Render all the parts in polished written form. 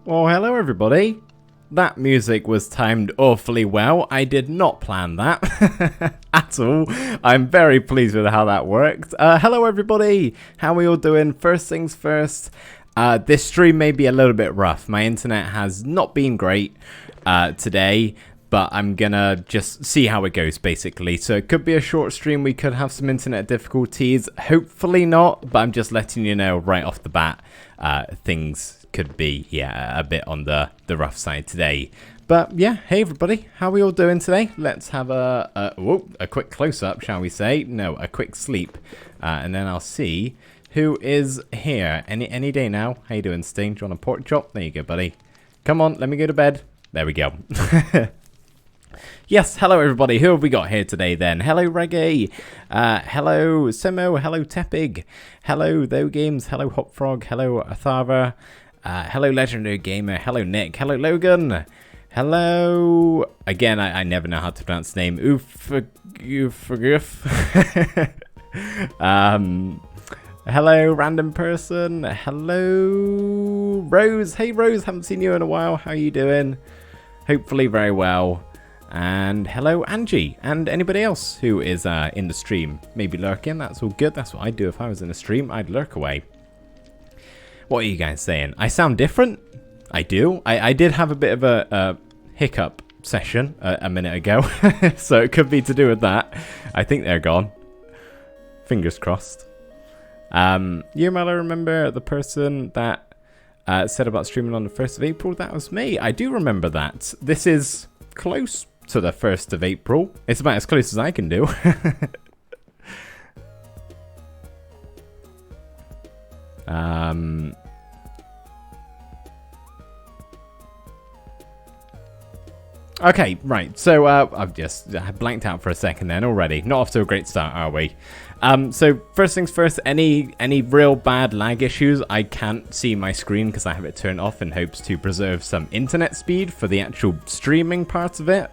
Well, hello everybody. That music was timed awfully well. I did not plan that at all. I'm very pleased with how that worked. Hello everybody. How are we all doing? First things first, this stream may be a little bit rough. My internet has not been great today, but I'm gonna just see how it goes basically. So it could be a short stream. We could have some internet difficulties. Hopefully not, but I'm just letting you know right off the bat, things could be, a bit on the rough side today. But yeah, hey everybody, how are we all doing today? Let's have a quick close-up, shall we say? No, a quick sleep, and then I'll see who is here. Any day now. How you doing, Sting? Do you want a pork chop? There you go, buddy. Come on, let me go to bed. There we go. Yes, hello everybody. Who have we got here today then? Hello Reggae. Hello Simo. Hello Tepig. Hello Though Games. Hello Hopfrog. Hello Athava. Hello Legendary Gamer. Hello Nick. Hello Logan. Hello. Again, I never know how to pronounce the name. Hello random person. Hello Rose. Hey Rose, haven't seen you in a while. How are you doing? Hopefully very well. And hello Angie, and anybody else who is in the stream, maybe lurking. That's all good. That's what I'd do if I was in a stream. I'd lurk away. What are you guys saying? I sound different? I do. I did have a bit of a hiccup session a minute ago, so it could be to do with that. I think they're gone. Fingers crossed. You, Mel, remember the person that said about streaming on the 1st of April? That was me. I do remember that. This is close to the 1st of April. It's about as close as I can do. Okay, right. So I've just blanked out for a second then already. Not off to a great start, are we? So first things first, any real bad lag issues, I can't see my screen because I have it turned off in hopes to preserve some internet speed for the actual streaming part of it.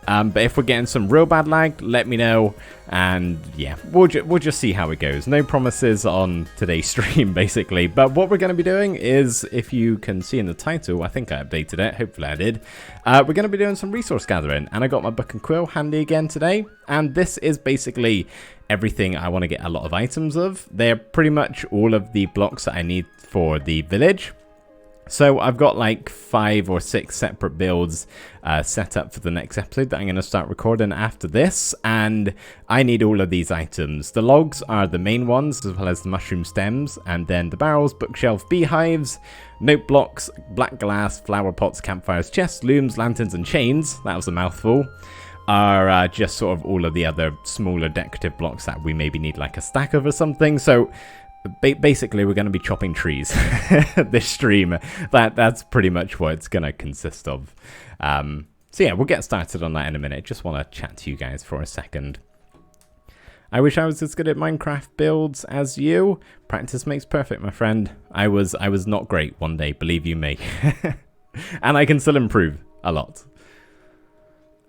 But if we're getting some real bad lag, let me know, and yeah, we'll just see how it goes. No promises on today's stream, basically. But what we're going to be doing is, if you can see in the title, I think I updated it, hopefully I did, we're going to be doing some resource gathering, and I got my book and quill handy again today, and this is basically everything I want to get a lot of items of. They're pretty much all of the blocks that I need for the village. So I've got like 5 or 6 separate builds set up for the next episode that I'm going to start recording after this, and I need all of these items. The logs are the main ones, as well as the mushroom stems, and then the barrels, bookshelf, beehives, note blocks, black glass, flower pots, campfires, chests, looms, lanterns, and chains. That was a mouthful. Are just sort of all of the other smaller decorative blocks that we maybe need like a stack of or something. So basically, we're going to be chopping trees this stream. That's pretty much what it's going to consist of. So yeah, we'll get started on that in a minute. Just want to chat to you guys for a second. I wish I was as good at Minecraft builds as you. Practice makes perfect, my friend. I was not great one day, believe you me. And I can still improve a lot.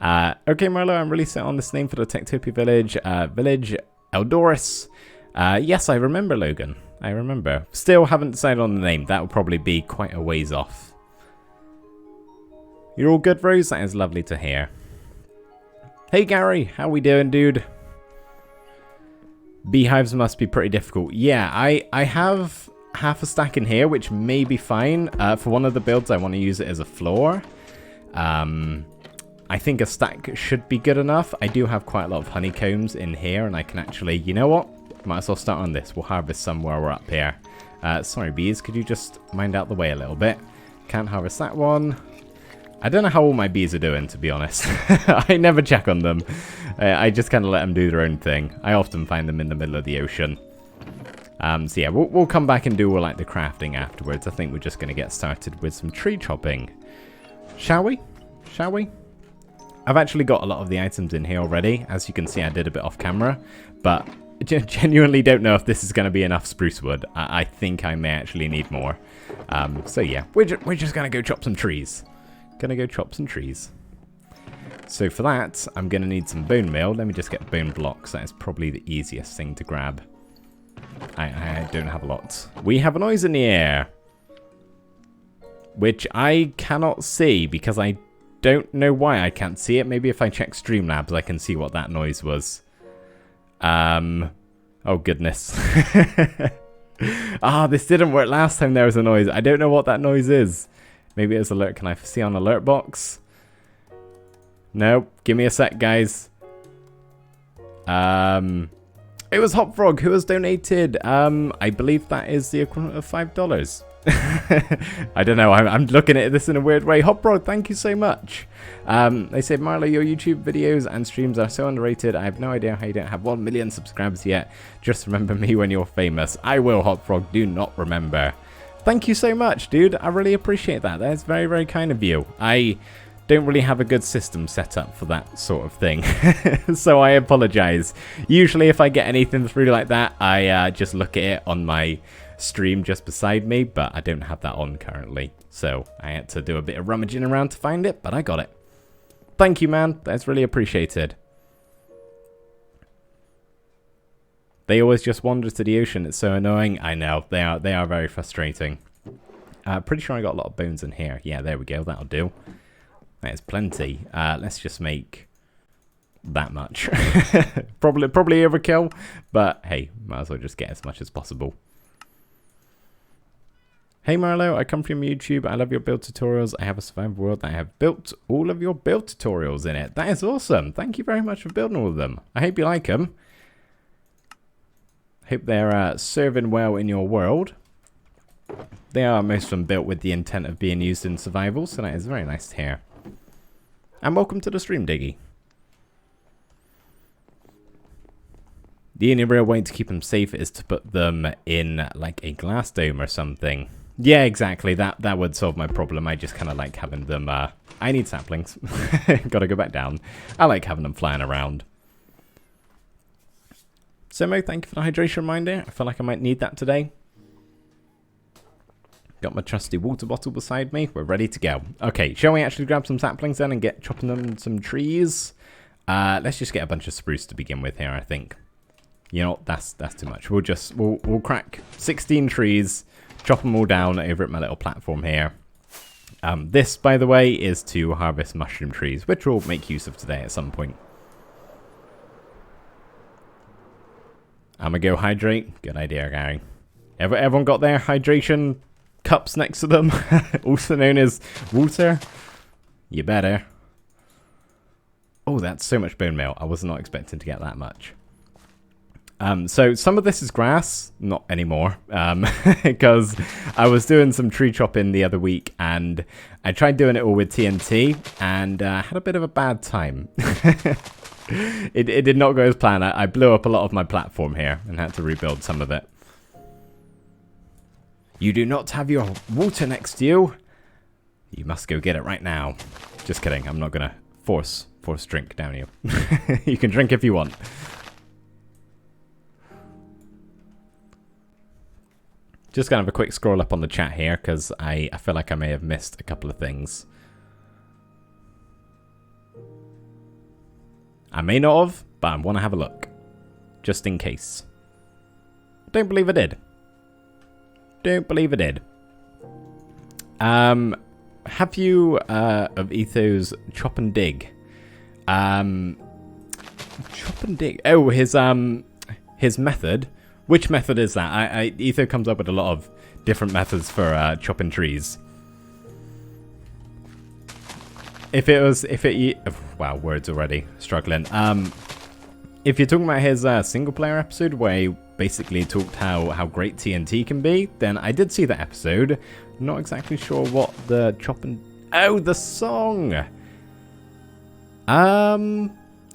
Okay, Marlo, I'm really set on this name for the Techtopia village. Village Eldoris. Yes, I remember, Logan. I remember. Still haven't decided on the name. That will probably be quite a ways off. You're all good, Rose? That is lovely to hear. Hey, Gary. How we doing, dude? Beehives must be pretty difficult. Yeah, I have half a stack in here, which may be fine. For one of the builds, I want to use it as a floor. I think a stack should be good enough. I do have quite a lot of honeycombs in here, and I can actually... You know what? Might as well start on this. We'll harvest some while we're up here. Sorry, bees. Could you just mind out the way a little bit? Can't harvest that one. I don't know how all my bees are doing, to be honest. I never check on them. I just kind of let them do their own thing. I often find them in the middle of the ocean. So yeah, we'll come back and do all like the crafting afterwards. I think we're just going to get started with some tree chopping. Shall we? Shall we? I've actually got a lot of the items in here already. As you can see, I did a bit off camera, but genuinely don't know if this is going to be enough spruce wood. I think I may actually need more. So yeah, we're just going to go chop some trees. Gonna go chop some trees. So for that, I'm going to need some bone meal. Let me just get bone blocks. That is probably the easiest thing to grab. I don't have a lot. We have a noise in the air. which I cannot see because I don't know why I can't see it. Maybe if I check Streamlabs, I can see what that noise was. Oh, goodness. This didn't work last time there was a noise. I don't know what that noise is. Maybe it's alert. Can I see on alert box? Nope. Give me a sec, guys. It was Hop Frog who has donated. I believe that is the equivalent of $5. I don't know. I'm looking at this in a weird way. Hop Frog, thank you so much. They said, Marlo, your YouTube videos and streams are so underrated. I have no idea how you don't have 1 million subscribers yet. Just remember me when you're famous. I will, Hop Frog. Do not remember. Thank you so much, dude. I really appreciate that. That's very, very kind of you. I don't really have a good system set up for that sort of thing. So I apologize. Usually if I get anything through like that, I just look at it on my stream just beside me, but I don't have that on currently. So I had to do a bit of rummaging around to find it, but I got it. Thank you, man. That's really appreciated. They always just wander to the ocean. It's so annoying. I know. They are very frustrating. Pretty sure I got a lot of bones in here. Yeah, there we go. That'll do. That is plenty. Let's just make that much. probably overkill, but hey, might as well just get as much as possible. Hey Marlo, I come from YouTube. I love your build tutorials. I have a survival world that I have built all of your build tutorials in it. That is awesome. Thank you very much for building all of them. I hope you like them. Hope they're serving well in your world. They are most of them built with the intent of being used in survival, so that is very nice to hear. And welcome to the stream, Diggy. The only real way to keep them safe is to put them in like a glass dome or something. Yeah, exactly. That would solve my problem. I just kind of like having them... I need saplings. Gotta go back down. I like having them flying around. So, Mo, thank you for the hydration reminder. I feel like I might need that today. Got my trusty water bottle beside me. We're ready to go. Okay, shall we actually grab some saplings then and get chopping them some trees? Let's just get a bunch of spruce to begin with here, I think. You know, that's too much. We'll crack 16 trees, chop them all down over at my little platform here. This, by the way, is to harvest mushroom trees, which we'll make use of today at some point. I'm gonna go hydrate. Good idea, Gary. Everyone got their hydration cups next to them, also known as water? You better. Oh, that's so much bone meal. I was not expecting to get that much. So some of this is grass, not anymore, because I was doing some tree chopping the other week and I tried doing it all with TNT and had a bit of a bad time. It did not go as planned. I blew up a lot of my platform here and had to rebuild some of it. You do not have your water next to you. You must go get it right now. Just kidding. I'm not going to force drink down you. You can drink if you want. Just going to have a quick scroll up on the chat here because I feel like I may have missed a couple of things. I may not have, but I want to have a look. Just in case. Don't believe I did. Don't believe I did. Have you, of Etho's Chop and Dig? Chop and Dig. Oh, his method. Which method is that? Etho comes up with a lot of different methods for chopping trees. Wow, words already. Struggling. If you're talking about his single player episode where he basically talked how great TNT can be, then I did see that episode. Not exactly sure what the chop and... Oh, the song!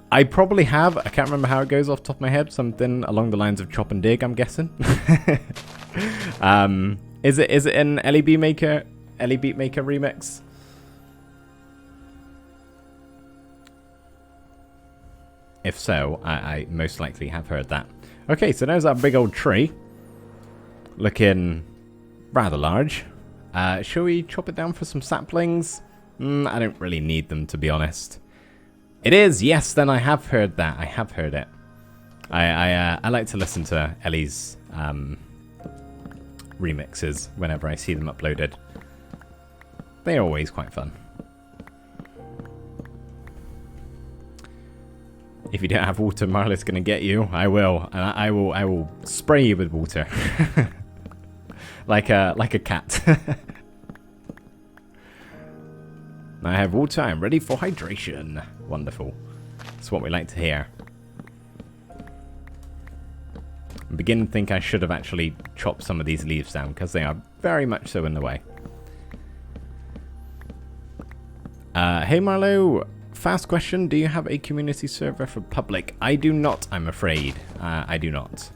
I probably have. I can't remember how it goes off the top of my head. Something along the lines of Chop and Dig, I'm guessing. Is it an Ellie Beatmaker remix? If so, I most likely have heard that. Okay, so there's that big old tree. Looking rather large. Shall we chop it down for some saplings? I don't really need them, to be honest. It is, yes, then I have heard that. I have heard it. I like to listen to Ellie's remixes whenever I see them uploaded. They're always quite fun. If you don't have water, Marla's gonna get you. I will, and I will spray you with water, like a cat. I have water. I'm ready for hydration. Wonderful. That's what we like to hear. I'm beginning to think I should have actually chopped some of these leaves down because they are very much so in the way. Hey Marlo. Fast question, do you have a community server for public? I do not, I'm afraid. I do not.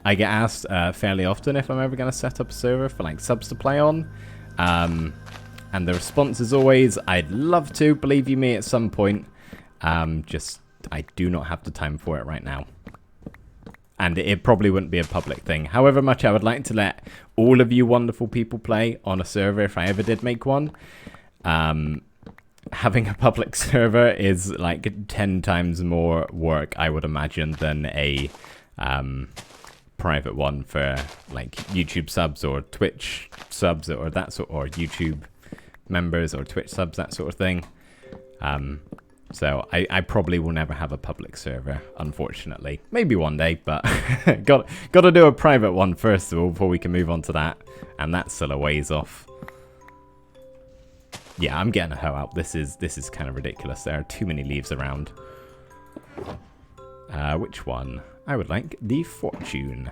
I get asked fairly often if I'm ever going to set up a server for like subs to play on. And the response is always, I'd love to, believe you me, at some point. Just, I do not have the time for it right now. And it probably wouldn't be a public thing. However much I would like to let all of you wonderful people play on a server if I ever did make one. Having a public server is like 10 times more work, I would imagine, than a private one for like YouTube subs or Twitch subs or that sort, or YouTube members or Twitch subs, that sort of thing. So I probably will never have a public server, unfortunately. Maybe one day, but got to do a private one first of all before we can move on to that, and that's still a ways off. Yeah, I'm getting a hoe out. This is kind of ridiculous. There are too many leaves around. Which one? I would like the fortune.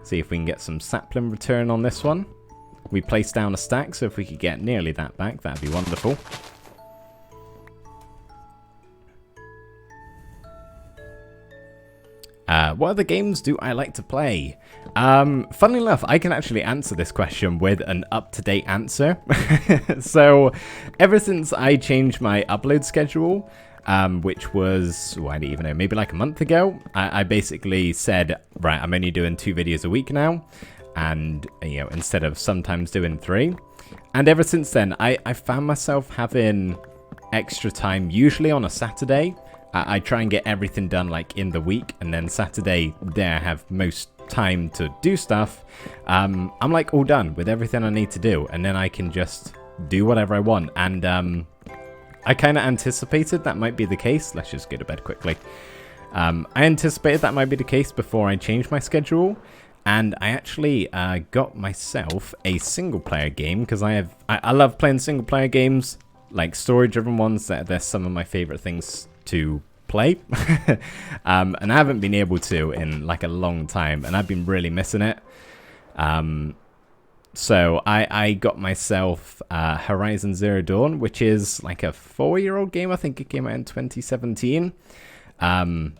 See if we can get some sapling return on this one. We placed down a stack, so if we could get nearly that back, that'd be wonderful. What other games do I like to play? Funnily enough, I can actually answer this question with an up-to-date answer. So, ever since I changed my upload schedule, which was, I don't even know, maybe like a month ago, I basically said, right, I'm only doing 2 videos a week now, and, you know, instead of sometimes doing 3. And ever since then, I found myself having extra time, usually on a Saturday. I try and get everything done like in the week, and then Saturday there I have most time to do stuff. I'm like all done with everything I need to do, and then I can just do whatever I want. And I kind of anticipated that might be the case. Let's just go to bed quickly. I anticipated that might be the case before I changed my schedule, and I actually got myself a single player game because I love playing single player games, like story driven ones. They're some of my favorite things to play. And I haven't been able to in like a long time, and I've been really missing it. So I got myself Horizon Zero Dawn, which is like a 4-year-old game. I think it came out in 2017. And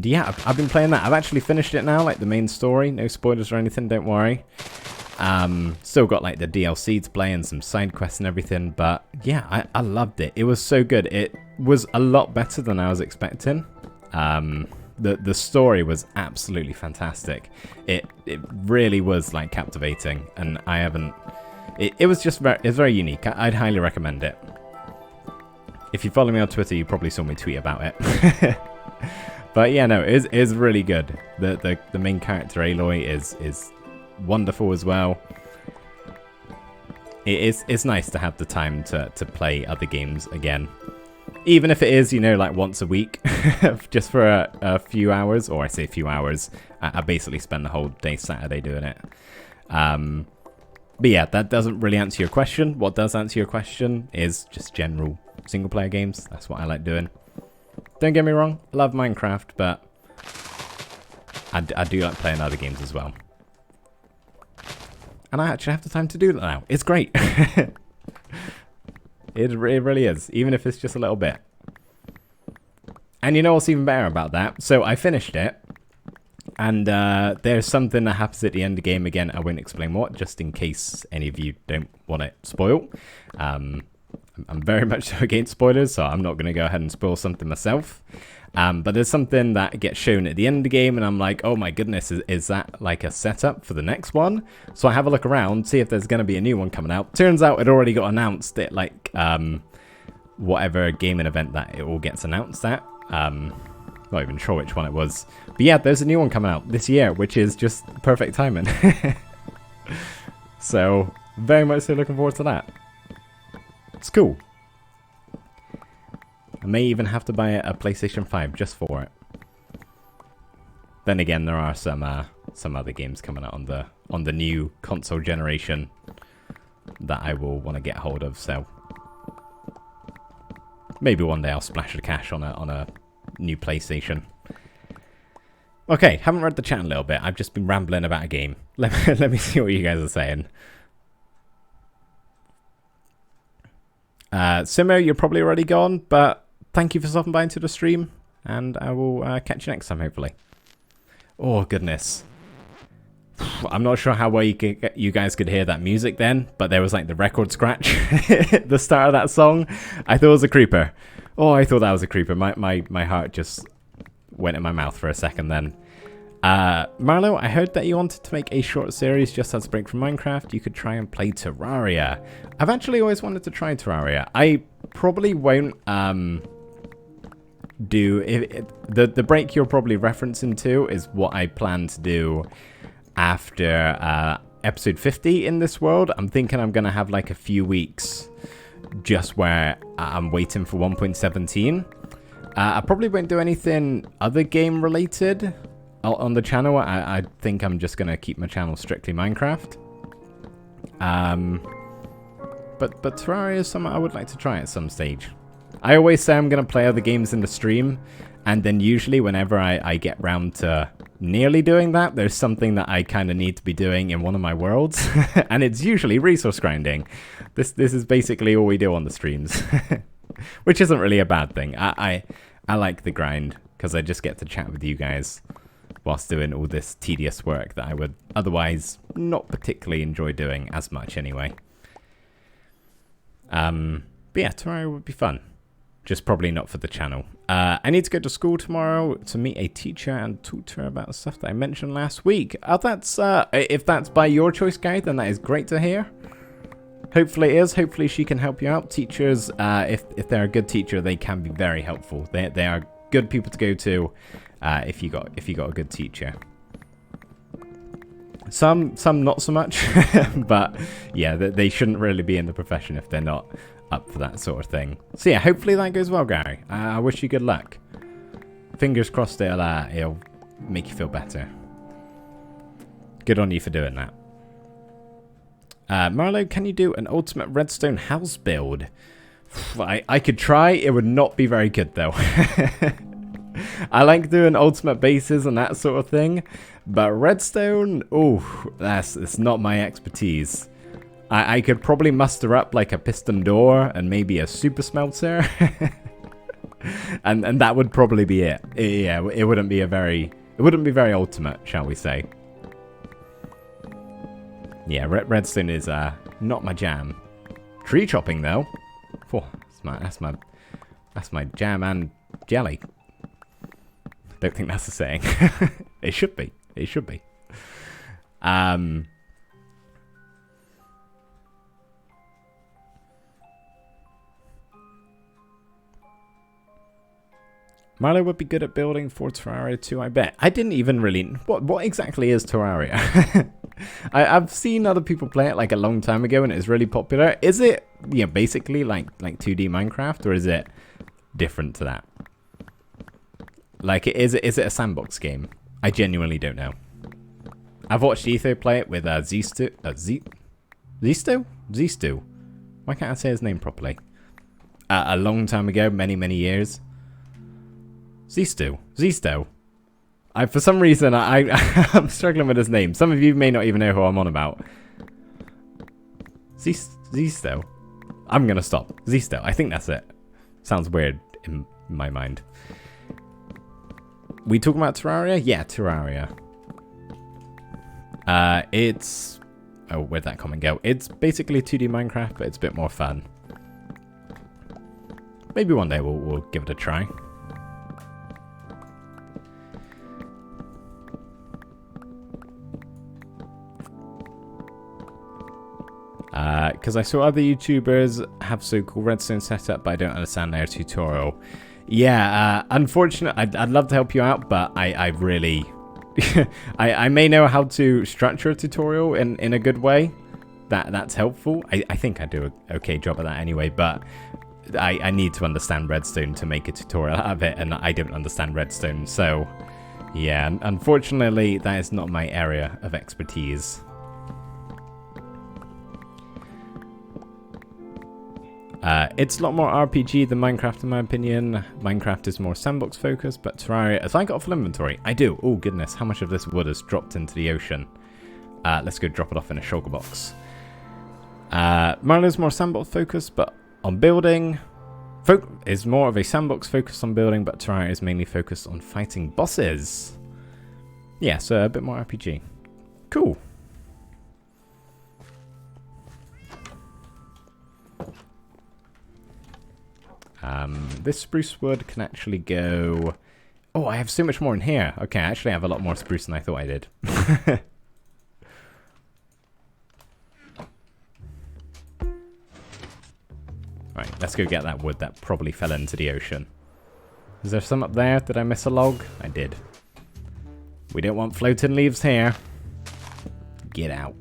yeah, I've been playing that. I've actually finished it now, like the main story. No spoilers or anything, don't worry. Still got like the DLC to play and some side quests and everything, but yeah, I loved it. It was so good. It was a lot better than I was expecting. The story was absolutely fantastic. It really was like captivating, and I haven't. It was just it's very unique. I'd highly recommend it. If you follow me on Twitter, you probably saw me tweet about it. But yeah, no, it is really good. The main character Aloy is wonderful as well. It's nice to have the time to play other games again, even if it is, you know, like once a week, just for a few hours. Or I say a few hours, I basically spend the whole day Saturday doing it. But yeah, that doesn't really answer your question. What does answer your question is just general single player games. That's what I like doing. Don't get me wrong, I love Minecraft, but I do like playing other games as well. And I actually have the time to do that now. It's great. It really is, even if it's just a little bit. And you know what's even better about that? So I finished it, and there's something that happens at the end of the game. Again, I won't explain what, just in case any of you don't want it spoiled. I'm very much so against spoilers, so I'm not going to go ahead and spoil something myself. But there's something that gets shown at the end of the game, and I'm like, oh my goodness, is that like a setup for the next one? So I have a look around, see if there's going to be a new one coming out. Turns out it already got announced at like whatever gaming event that it all gets announced at. Not even sure which one it was. But yeah, there's a new one coming out this year, which is just perfect timing. So Very much so looking forward to that. It's cool. I may even have to buy a PlayStation 5 just for it. Then again, there are some other games coming out on the new console generation that I will want to get hold of. So maybe one day I'll splash the cash on a new PlayStation. Okay, haven't read the chat a little bit. I've just been rambling about a game. Let me see what you guys are saying. Simo, you're probably already gone, but thank you for stopping by into the stream, and I will catch you next time, hopefully. Oh, goodness. I'm not sure how well you guys could hear that music then, but there was like the record scratch at the start of that song. I thought it was a creeper. Oh, I thought that was a creeper. My heart just went in my mouth for a second then. Marlo, I heard that you wanted to make a short series just as a break from Minecraft. You could try and play Terraria. I've actually always wanted to try Terraria. I probably won't do... the break you're probably referencing to is what I plan to do after episode 50 in this world. I'm thinking I'm going to have like a few weeks just where I'm waiting for 1.17. I probably won't do anything other game related on the channel. I think I'm just going to keep my channel strictly Minecraft. But Terraria is something I would like to try at some stage. I always say I'm going to play other games in the stream, and then usually whenever I get round to nearly doing that, there's something that I kind of need to be doing in one of my worlds, and it's usually resource grinding. This is basically all we do on the streams, which isn't really a bad thing. I like the grind because I just get to chat with you guys whilst doing all this tedious work that I would otherwise not particularly enjoy doing as much anyway. But yeah, Terraria would be fun. Just probably not for the channel. I need to go to school tomorrow to meet a teacher and talk to her about the stuff that I mentioned last week. That's if that's by your choice, Gary, then that is great to hear. Hopefully it is. Hopefully she can help you out. Teachers, if they're a good teacher, they can be very helpful. They are good people to go to if you got a good teacher. Some not so much, but yeah, they shouldn't really be in the profession if they're not up for that sort of thing. So yeah, hopefully that goes well, Gary. I wish you good luck. Fingers crossed it'll make you feel better. Good on you for doing that. Marlo, can you do an ultimate redstone house build? I could try. It would not be very good though. I like doing ultimate bases and that sort of thing, but redstone, it's not my expertise. I could probably muster up like a piston door and maybe a super smelter, and that would probably be it. Yeah, it wouldn't be very ultimate, shall we say? Yeah, redstone is not my jam. Tree chopping though, that's my jam and jelly. Don't think that's a saying. It should be. It should be. Marlo would be good at building for Terraria too, I bet. I didn't even really... What exactly is Terraria? I've seen other people play it like a long time ago and it was really popular. Is it, basically like 2D Minecraft, or is it different to that? Like, is it a sandbox game? I genuinely don't know. I've watched Etho play it with Zisto? Zisto? Why can't I say his name properly? A long time ago, many years. Zisto. For some reason, I'm struggling with his name. Some of you may not even know who I'm on about. Zisto. I'm going to stop. Zisto. I think that's it. Sounds weird in my mind. We talking about Terraria? Yeah, Terraria. It's... Oh, where'd that comment go? It's basically 2D Minecraft, but it's a bit more fun. Maybe one day we'll give it a try. Because I saw other YouTubers have so-called redstone setup, but I don't understand their tutorial. Yeah, unfortunately, I'd love to help you out, but I really... I may know how to structure a tutorial in a good way, that's helpful. I think I do an okay job of that anyway, but I need to understand Redstone to make a tutorial out of it, and I don't understand Redstone, so yeah, unfortunately that is not my area of expertise. It's a lot more RPG than Minecraft in my opinion. Minecraft is more sandbox focused, but Terraria... Have I got a full inventory? I do. Oh goodness, how much of this wood has dropped into the ocean? Let's go drop it off in a shulker box. Marlo's more sandbox focused, but on building. Is more of a sandbox focused on building, but Terraria is mainly focused on fighting bosses. Yeah, so a bit more RPG. Cool. This spruce wood can actually go... Oh, I have so much more in here. Okay, I actually have a lot more spruce than I thought I did. Right, let's go get that wood that probably fell into the ocean. Is there some up there? Did I miss a log? I did. We don't want floating leaves here. Get out.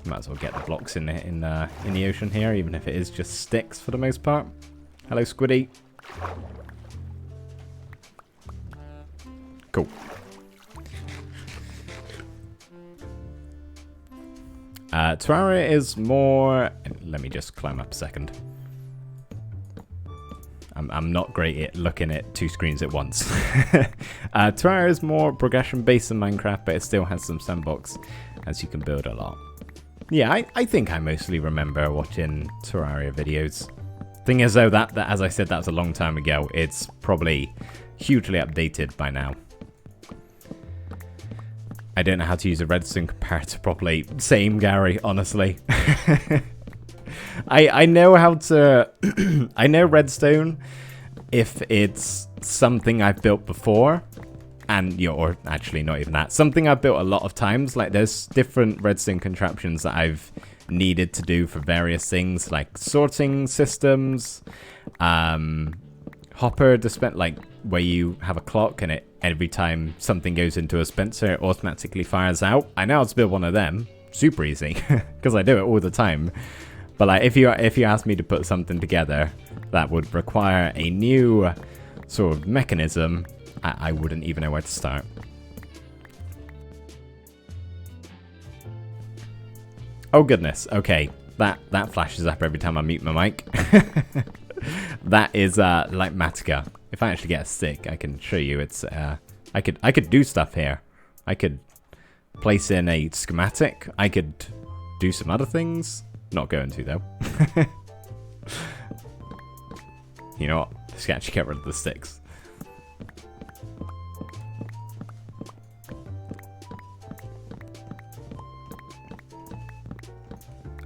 Might as well get the blocks in the ocean here, even if it is just sticks for the most part. Hello, Squiddy. Cool. Terraria is more... Let me just climb up a second. I'm not great at looking at two screens at once. Terraria is more progression-based than Minecraft, but it still has some sandbox, as you can build a lot. Yeah, I think I mostly remember watching Terraria videos. Thing is, though, that as I said, that was a long time ago. It's probably hugely updated by now. I don't know how to use a redstone comparator properly. Same, Gary, honestly. I know how to... I know redstone if it's something I've built before. And, you know, or actually not even that. Something I've built a lot of times. Like, there's different redstone contraptions that I've needed to do for various things. Like, sorting systems. Hopper dispenser, like, where you have a clock and it every time something goes into a dispenser, it automatically fires out. I know how to build one of them. Super easy. Because I do it all the time. But, like, if you ask me to put something together that would require a new sort of mechanism... I wouldn't even know where to start. Oh goodness, okay. That flashes up every time I mute my mic. That is like Matica. If I actually get a stick, I can show you. It's I could do stuff here. I could place in a schematic. I could do some other things. Not going to though. You know what? Let's actually get rid of the sticks.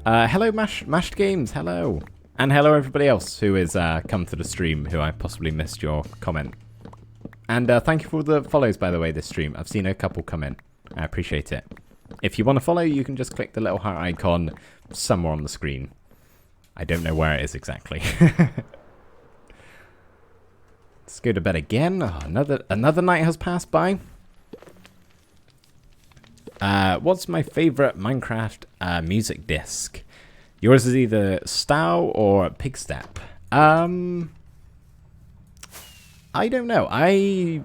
Hello, Mashed Games, hello. And hello everybody else who is come to the stream, who I possibly missed your comment. And thank you for the follows, by the way, this stream. I've seen a couple come in. I appreciate it. If you want to follow, you can just click the little heart icon somewhere on the screen. I don't know where it is exactly. Let's go to bed again. Oh, another night has passed by. What's my favorite Minecraft music disc? Yours is either Stow or Pigstep. I don't know. I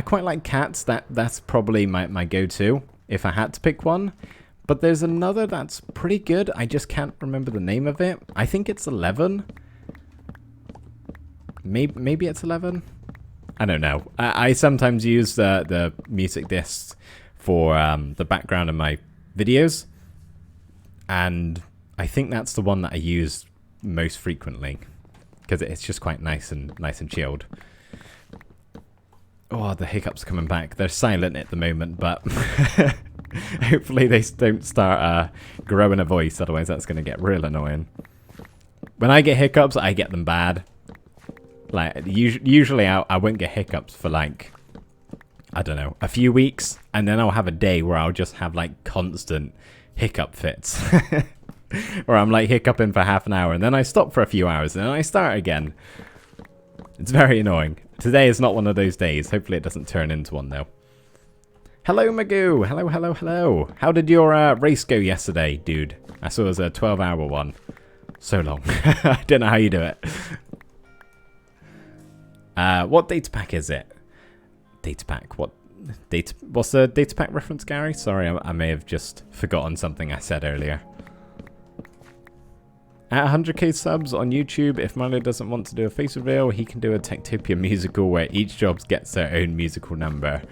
quite like Cats. That's probably my go-to if I had to pick one. But there's another that's pretty good. I just can't remember the name of it. I think it's 11. Maybe it's 11. I don't know. I sometimes use the music discs for the background of my videos, and I think that's the one that I use most frequently because it's just quite nice and chilled. Oh, the hiccups coming back. They're silent at the moment, but hopefully they don't start growing a voice, otherwise that's going to get real annoying. When I get hiccups, I get them bad. Like usually I won't get hiccups for like, I don't know, a few weeks, and then I'll have a day where I'll just have like constant hiccup fits. Or I'm like hiccuping for half an hour, and then I stop for a few hours, and then I start again. It's very annoying. Today is not one of those days. Hopefully it doesn't turn into one, though. Hello, Magoo. Hello, hello, hello. How did your race go yesterday, dude? I saw it was a 12-hour one. So long. I don't know how you do it. What data pack is it? Data pack. What's the data pack reference, Gary? Sorry, I may have just forgotten something I said earlier. At 100k subs on YouTube, if Milo doesn't want to do a face reveal, he can do a Techtopia musical where each job gets their own musical number.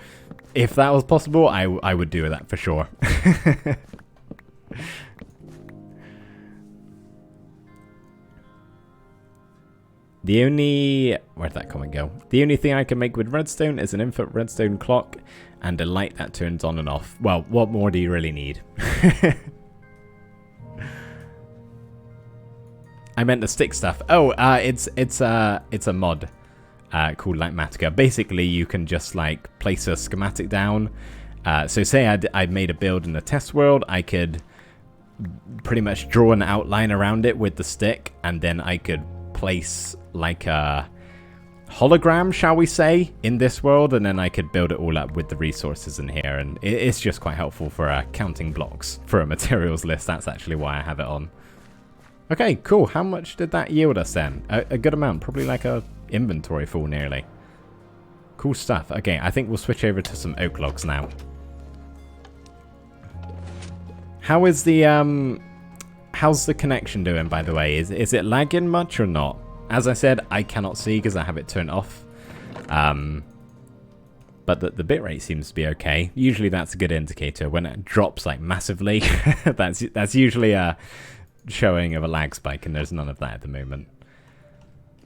If that was possible, I would do that for sure. The only... Where'd that comment go? The only thing I can make with redstone is an infinite redstone clock and a light that turns on and off. Well, what more do you really need? I meant the stick stuff. Oh, it's a mod called Lightmatica. Basically, you can just like place a schematic down. So say I made a build in the test world, I could pretty much draw an outline around it with the stick, and then I could place like a hologram, shall we say, in this world, and then I could build it all up with the resources in here, and it's just quite helpful for counting blocks for a materials list. That's actually why I have it on. Okay, cool. How much did that yield us then? A good amount, probably like a inventory full nearly. Cool stuff. Okay, I think we'll switch over to some oak logs now. How is the how's the connection doing, by the way? Is it lagging much or not? As I said, I cannot see because I have it turned off. But the bitrate seems to be okay. Usually that's a good indicator. When it drops like massively, that's usually a showing of a lag spike, and there's none of that at the moment.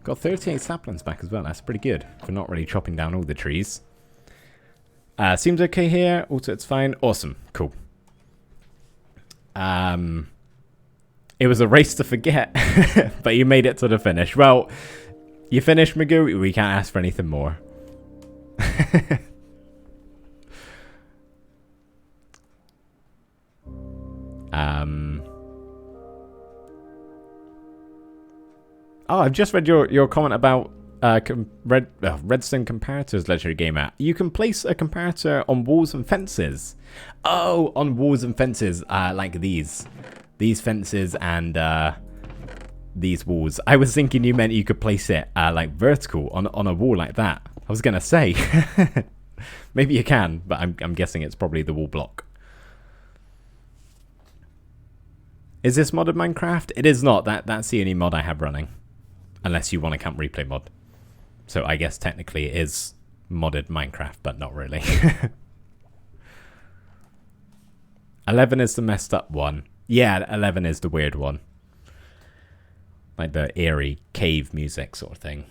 Got 38 saplings back as well. That's pretty good for not really chopping down all the trees. Seems okay here. Also, it's fine. Awesome. Cool. It was a race to forget, but you made it to the finish. Well, you finished, Magoo. We can't ask for anything more. Oh, I've just read your comment about Redstone comparators, Legendary Gamer. You can place a comparator on walls and fences. Oh, on walls and fences, like these fences and these walls. I was thinking you meant you could place it like vertical on a wall like that. I was gonna say maybe you can, but I'm guessing it's probably the wall block. Is this modded Minecraft? It is not. That's the only mod I have running. Unless you want a camp replay mod. So I guess technically it is modded Minecraft, but not really. 11 is the messed up one. Yeah, 11 is the weird one. Like the eerie cave music sort of thing.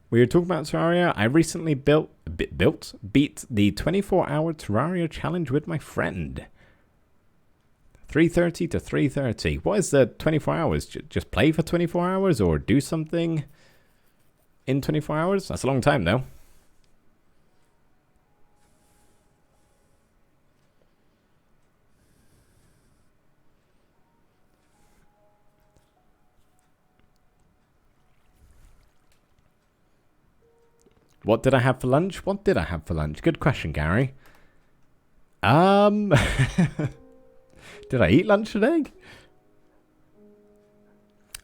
We were talking about Terraria. I recently beat the 24-hour Terraria challenge with my friend. 3:30 to 3:30. What is the 24 hours? Just play for 24 hours or do something in 24 hours? That's a long time, though. What did I have for lunch? What did I have for lunch? Good question, Gary. Did I eat lunch today?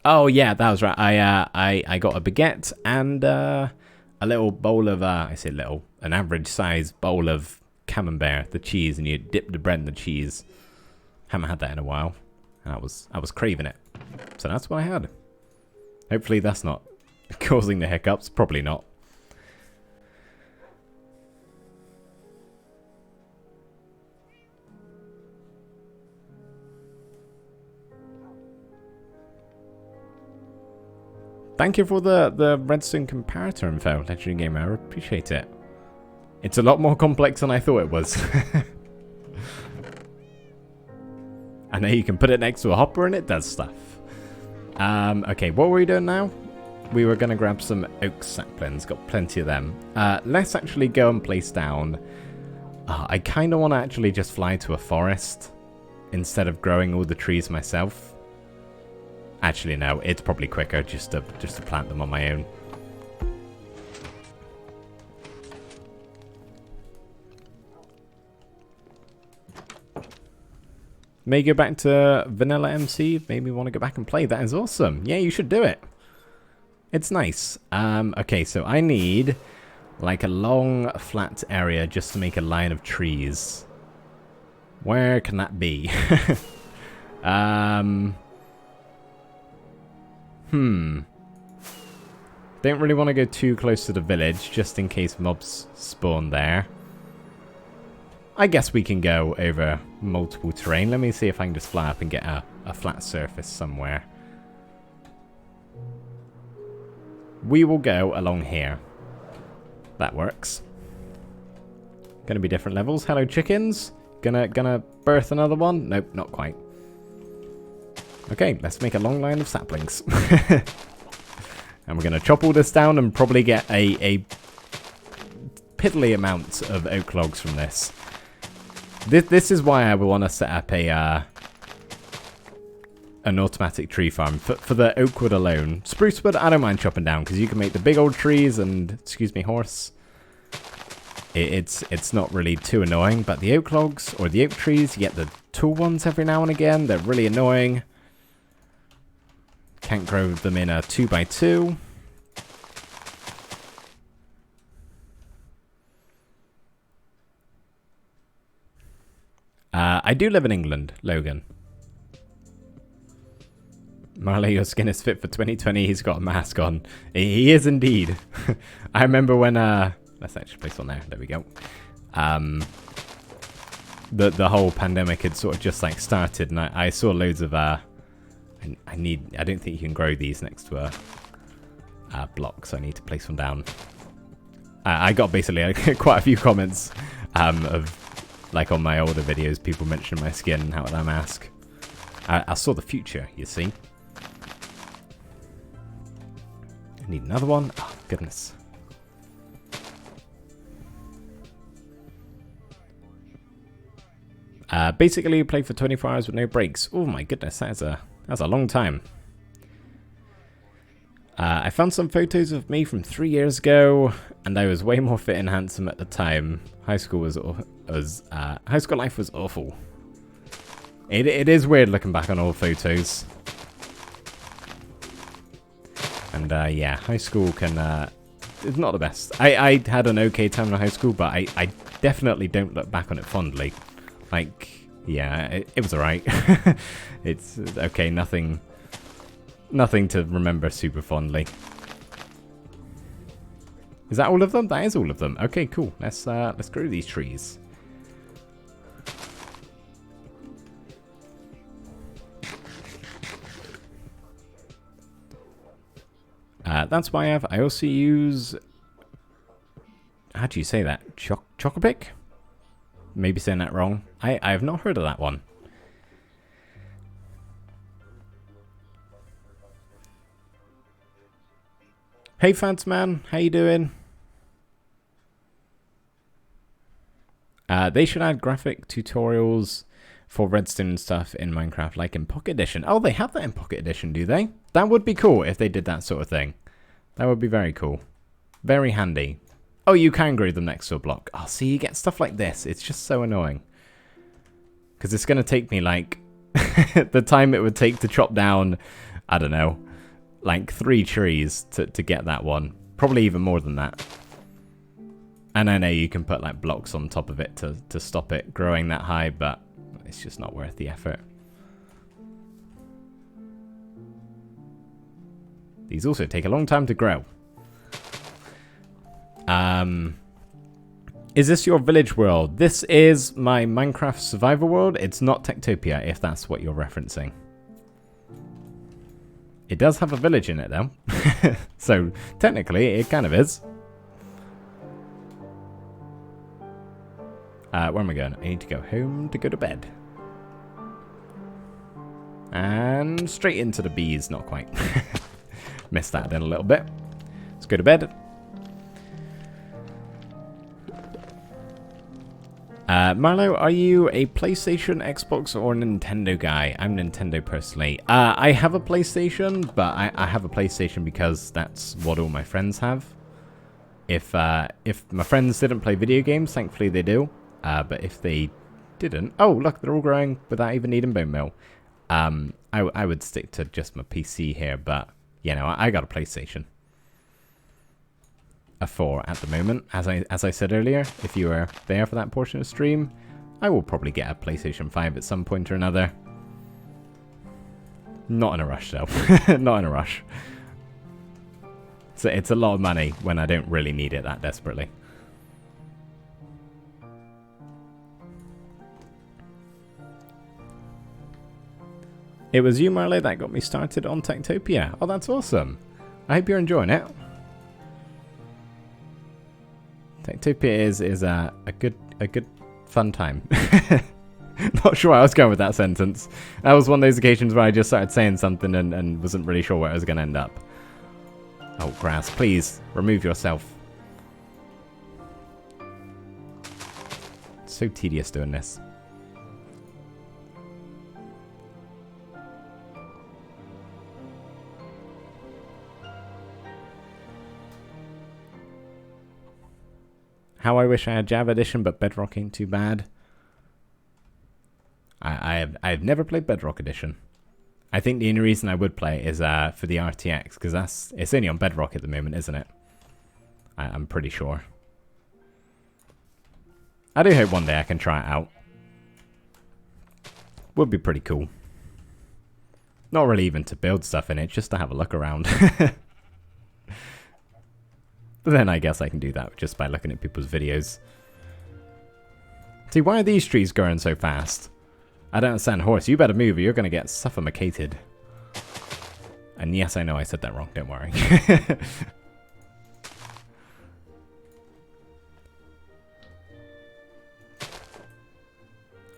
Oh yeah, that was right. I got a baguette and a little bowl of I say little, an average size bowl of camembert, the cheese, and you dip the bread in the cheese. Haven't had that in a while, and I was craving it, so that's what I had. Hopefully that's not causing the hiccups. Probably not. Thank you for the Redstone comparator info, Legendary Gamer. I appreciate it. It's a lot more complex than I thought it was. I know you can put it next to a hopper and it does stuff. Okay, what were we doing now? We were going to grab some oak saplings. Got plenty of them. Let's actually go and place down. I kind of want to actually just fly to a forest instead of growing all the trees myself. Actually, no, it's probably quicker just to plant them on my own. May go back to Vanilla MC. Maybe want to go back and play. That is awesome. Yeah, you should do it. It's nice. Okay, so I need like a long flat area just to make a line of trees. Where can that be? Don't really want to go too close to the village, just in case mobs spawn there. I guess we can go over multiple terrain. Let me see if I can just fly up and get a flat surface somewhere. We will go along here. That works. Gonna be different levels. Hello, chickens. Gonna birth another one? Nope, not quite. Okay, let's make a long line of saplings. And we're going to chop all this down and probably get a piddly amount of oak logs from this. This is why I would want to set up an automatic tree farm. For the oak wood alone. Spruce wood, I don't mind chopping down, because you can make the big old trees and, excuse me, horse. It's not really too annoying, but the oak logs, or the oak trees, you get the tall ones every now and again. They're really annoying. Can't grow them in a 2x2. I do live in England, Logan. Marley, your skin is fit for 2020. He's got a mask on. He is indeed. I remember when... let's actually place on there. There we go. The whole pandemic had sort of just like started, and I saw loads of... I don't think you can grow these next to a block, so I need to place one down. I got basically quite a few comments of, like on my older videos, people mentioning my skin and how would I mask. I saw the future, you see. I need another one. Oh, goodness. Basically, you play for 24 hours with no breaks. Oh my goodness, that's a long time. I found some photos of me from 3 years ago, and I was way more fit and handsome at the time. High school high school life was awful. It is weird looking back on old photos. And yeah, high school it's not the best. I had an okay time in high school, but I definitely don't look back on it fondly. Like, yeah, it was alright. It's okay, nothing to remember super fondly. Is that all of them? That is all of them. Okay, cool. Let's grow these trees. That's why I also use... How do you say that? Chocopic? Maybe saying that wrong. I have not heard of that one. Hey Fadsman, how you doing? They should add graphic tutorials for Redstone and stuff in Minecraft, like in Pocket Edition. Oh, they have that in Pocket Edition, do they? That would be cool if they did that sort of thing. That would be very cool. Very handy. Oh, you can grow them next to a block. Oh, see, you get stuff like this. It's just so annoying. Because it's going to take me, like, the time it would take to chop down, I don't know, like 3 trees to get that one. Probably even more than that. And I know you can put, like, blocks on top of it to stop it growing that high, but it's just not worth the effort. These also take a long time to grow. Is this your village world? This is my Minecraft survival world. It's not Techtopia, if that's what you're referencing. It does have a village in it, though. So, technically, it kind of is. Where am I going? I need to go home to go to bed. And straight into the bees. Not quite. Missed that then a little bit. Let's go to bed. Marlo, are you a PlayStation, Xbox, or Nintendo guy? I'm Nintendo personally. I have a PlayStation, but I have a PlayStation because that's what all my friends have. If my friends didn't play video games, thankfully they do. But if they didn't. Oh, look, they're all growing without even needing bone meal. I would stick to just my PC here, but, you know, I got a PlayStation. A 4 at the moment. As I said earlier, if you were there for that portion of stream, I will probably get a PlayStation 5 at some point or another. Not in a rush, though. Not in a rush. So it's a lot of money when I don't really need it that desperately. It was you, Marley, that got me started on Techtopia. Oh, that's awesome. I hope you're enjoying it. Techtopia is a good fun time. Not sure where I was going with that sentence. That was one of those occasions where I just started saying something and wasn't really sure where I was going to end up. Oh, grass, please, remove yourself. It's so tedious doing this. How I wish I had Java Edition, but Bedrock ain't too bad. I've never played Bedrock Edition. I think the only reason I would play is for the RTX, because it's only on Bedrock at the moment, isn't it? I'm pretty sure. I do hope one day I can try it out. Would be pretty cool. Not really even to build stuff in it, just to have a look around. But then I guess I can do that just by looking at people's videos. See, why are these trees growing so fast? I don't understand, horse. You better move or you're going to get suffocated. And yes, I know I said that wrong. Don't worry.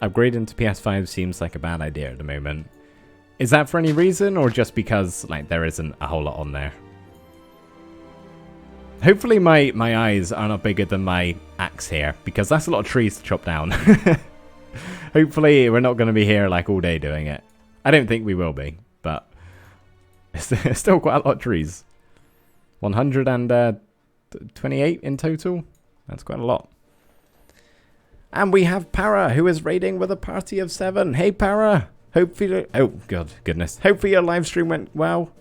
Upgrading to PS5 seems like a bad idea at the moment. Is that for any reason or just because like there isn't a whole lot on there? Hopefully my eyes are not bigger than my axe here, because that's a lot of trees to chop down. Hopefully we're not going to be here like all day doing it. I don't think we will be, but it's still quite a lot of trees. 128 in total. That's quite a lot. And we have Para, who is raiding with a party of 7. Hey Para! Hopefully, oh god, goodness. Hopefully your live stream went well.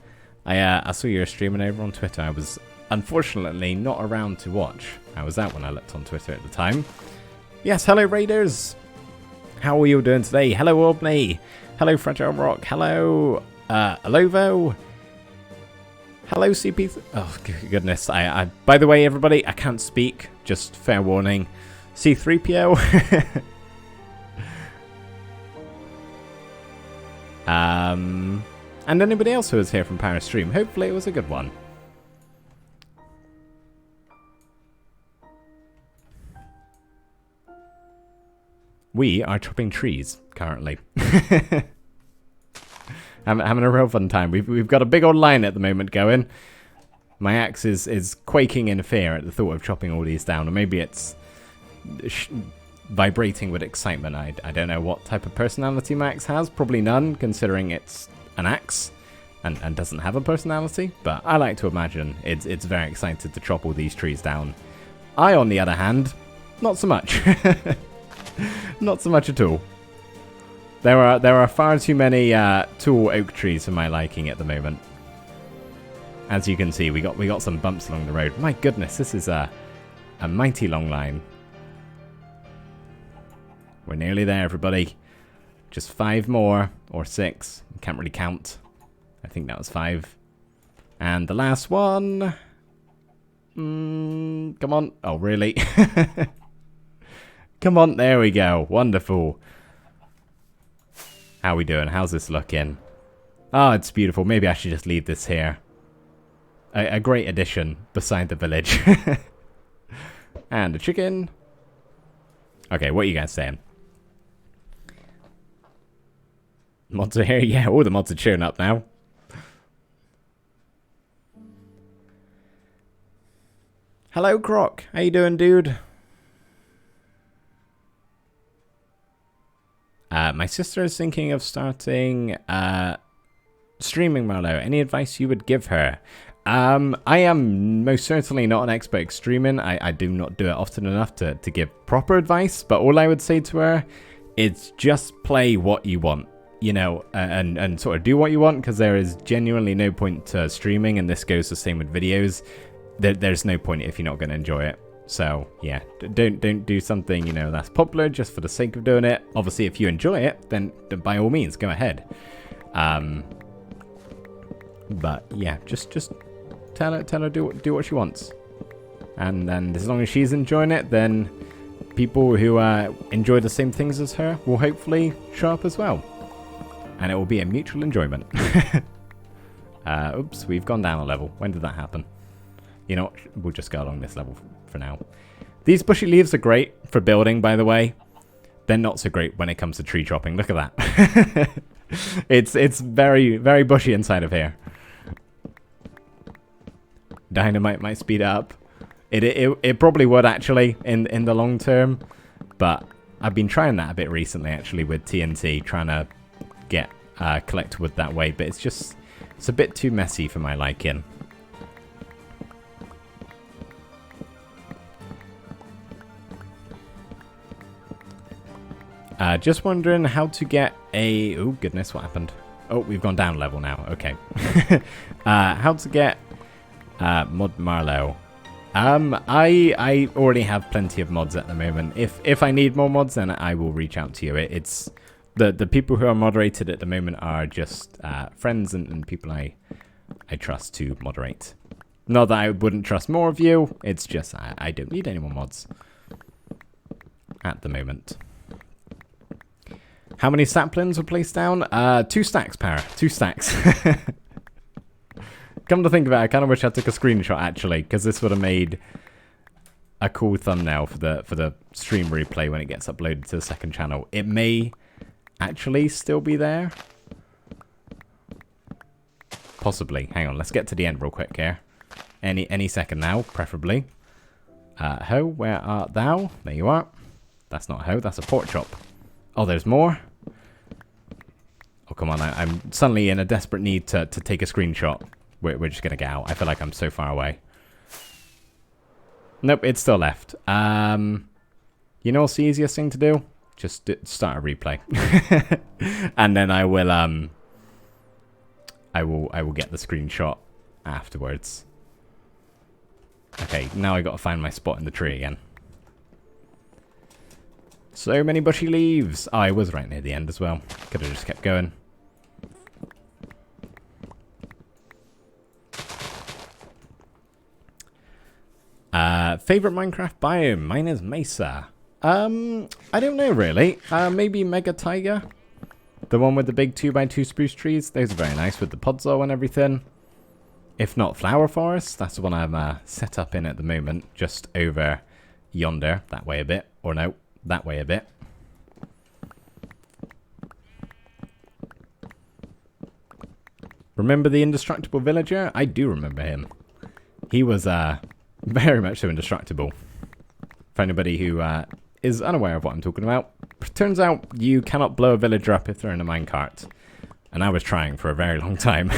I saw you were streaming over on Twitter. I was unfortunately not around to watch. I was out when I looked on Twitter at the time. Yes, hello Raiders. How are you doing today? Hello Albany. Hello Fragile Rock. Hello Alovo. Hello CP. Oh goodness. I by the way everybody, I can't speak. Just fair warning. C3PO. And anybody else who was here from Paris Stream. Hopefully it was a good one. We are chopping trees currently. I'm having a real fun time. We've got a big old line at the moment going. My axe is quaking in fear at the thought of chopping all these down, or maybe it's vibrating with excitement. I don't know what type of personality my axe has. Probably none, considering it's an axe and doesn't have a personality. But I like to imagine it's very excited to chop all these trees down. I, on the other hand, not so much. Not so much at all. There are far too many tall oak trees for my liking at the moment. As you can see, we got some bumps along the road. My goodness, this is a mighty long line. We're nearly there, everybody. Just 5 more, or 6. Can't really count. I think that was 5. And the last one. Come on. Oh, really? Come on, there we go. Wonderful. How are we doing? How's this looking? Oh, it's beautiful. Maybe I should just leave this here. A great addition beside the village. And a chicken. Okay, what are you guys saying? Mods are here? Yeah, all the mods are cheering up now. Hello, Croc. How you doing, dude? My sister is thinking of starting streaming, Marlo. Any advice you would give her? I am most certainly not an expert at streaming. I do not do it often enough to give proper advice. But all I would say to her It's just play what you want, you know, and sort of do what you want, because there is genuinely no point to streaming, and this goes the same with videos. There's no point if you're not going to enjoy it. So yeah, don't do something, you know, that's popular just for the sake of doing it. Obviously, if you enjoy it, then by all means go ahead. But yeah, just tell her do what she wants, and then as long as she's enjoying it, then people who enjoy the same things as her will hopefully show up as well, and it will be a mutual enjoyment. Oops, we've gone down a level. When did that happen? You know what? We'll just go along this level for now. These bushy leaves are great for building, by the way. They're not so great when it comes to tree chopping. Look at that. It's very, very bushy inside of here. Dynamite might speed it up. It probably would, actually, in the long term. But I've been trying that a bit recently, actually, with TNT, trying to get collect wood that way. But it's a bit too messy for my liking. Just wondering how to get a... Oh, goodness, what happened? Oh, we've gone down level now. Okay. How to get Mod Marlow. I already have plenty of mods at the moment. If I need more mods, then I will reach out to you. It's the people who are moderated at the moment are just friends and people I trust to moderate. Not that I wouldn't trust more of you. It's just I don't need any more mods at the moment. How many saplings were placed down? 2 stacks, Para. 2 stacks. Come to think of it, I kind of wish I took a screenshot, actually, because this would have made a cool thumbnail for the stream replay when it gets uploaded to the second channel. It may actually still be there. Possibly. Hang on, let's get to the end real quick here. Any second now, preferably. Ho, where art thou? There you are. That's not a hoe, that's a pork chop. Oh, there's more? Oh, come on, I'm suddenly in a desperate need to take a screenshot. We're just going to get out. I feel like I'm so far away. Nope, it's still left. You know what's the easiest thing to do? Just start a replay. And then I will get the screenshot afterwards. Okay, now I got to find my spot in the tree again. So many bushy leaves. Oh, I was right near the end as well. Could have just kept going. Favorite Minecraft biome? Mine is Mesa. I don't know really. Maybe Mega Taiga. The one with the big 2x2 spruce trees. Those are very nice with the podzol and everything. If not Flower Forest, that's the one I'm set up in at the moment. Just over yonder. That way a bit. Or no, that way a bit. Remember the Indestructible Villager? I do remember him. He was very much so indestructible. For anybody who is unaware of what I'm talking about, turns out you cannot blow a villager up if they're in a minecart. And I was trying for a very long time.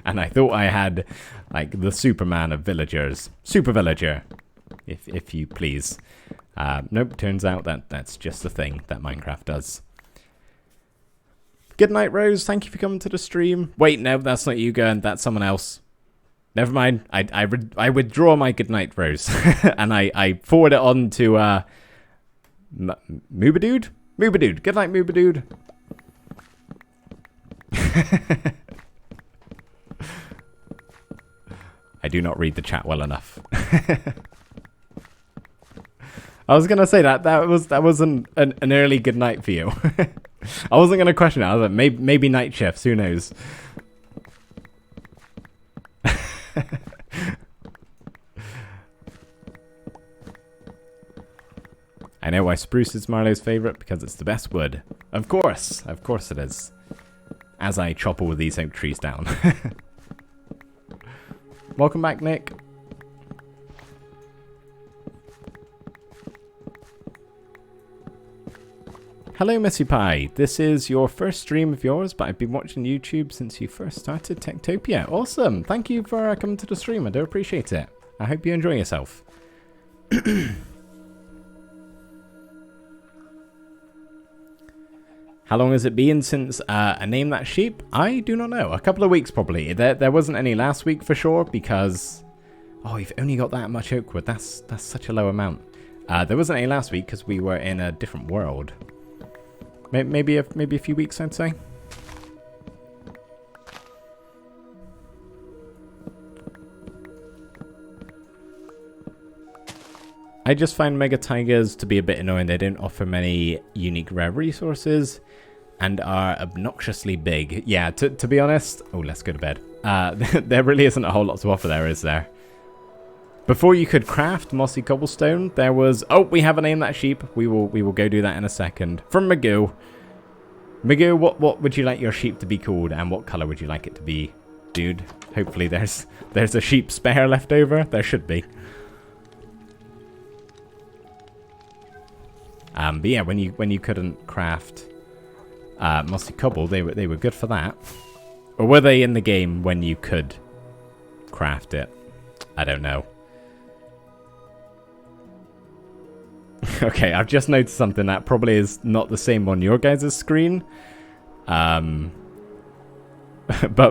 And I thought I had, like, the Superman of villagers. Super Villager, if you please. Nope, turns out that's just a thing that Minecraft does. Good night, Rose. Thank you for coming to the stream. Wait, no, that's not you going. That's someone else. Never mind. I withdraw my good night, Rose. And I forward it on to Moobadude? Moobadude. Good night, Moobadude. I do not read the chat well enough. I was gonna say that was an early good night for you. I wasn't gonna question it. I was like, maybe night shifts. Who knows? I know why spruce is Marlowe's favourite, because it's the best wood. Of course it is. As I chop all these oak trees down. Welcome back, Nick. Hello, Missy Pie. This is your first stream of yours, but I've been watching YouTube since you first started Techtopia. Awesome. Thank you for coming to the stream. I do appreciate it. I hope you enjoy yourself. How long has it been since I named that sheep? I do not know. A couple of weeks probably. There wasn't any last week for sure because... Oh, you've only got that much oak wood. That's such a low amount. There wasn't any last week because we were in a different world. Maybe a few weeks, I'd say. I just find Mega Tigers to be a bit annoying. They don't offer many unique rare resources and are obnoxiously big. Yeah, to be honest... Oh, let's go to bed. There really isn't a whole lot to offer there, is there? Before you could craft mossy cobblestone, there was... Oh, we haven't named that sheep. We will go do that in a second. From Magoo. Magoo, what would you like your sheep to be called? And what color would you like it to be, dude? Hopefully there's a sheep spare left over. There should be. But yeah, when you couldn't craft mossy cobble, they were good for that. Or were they in the game when you could craft it? I don't know. Okay, I've just noticed something that probably is not the same on your guys' screen. But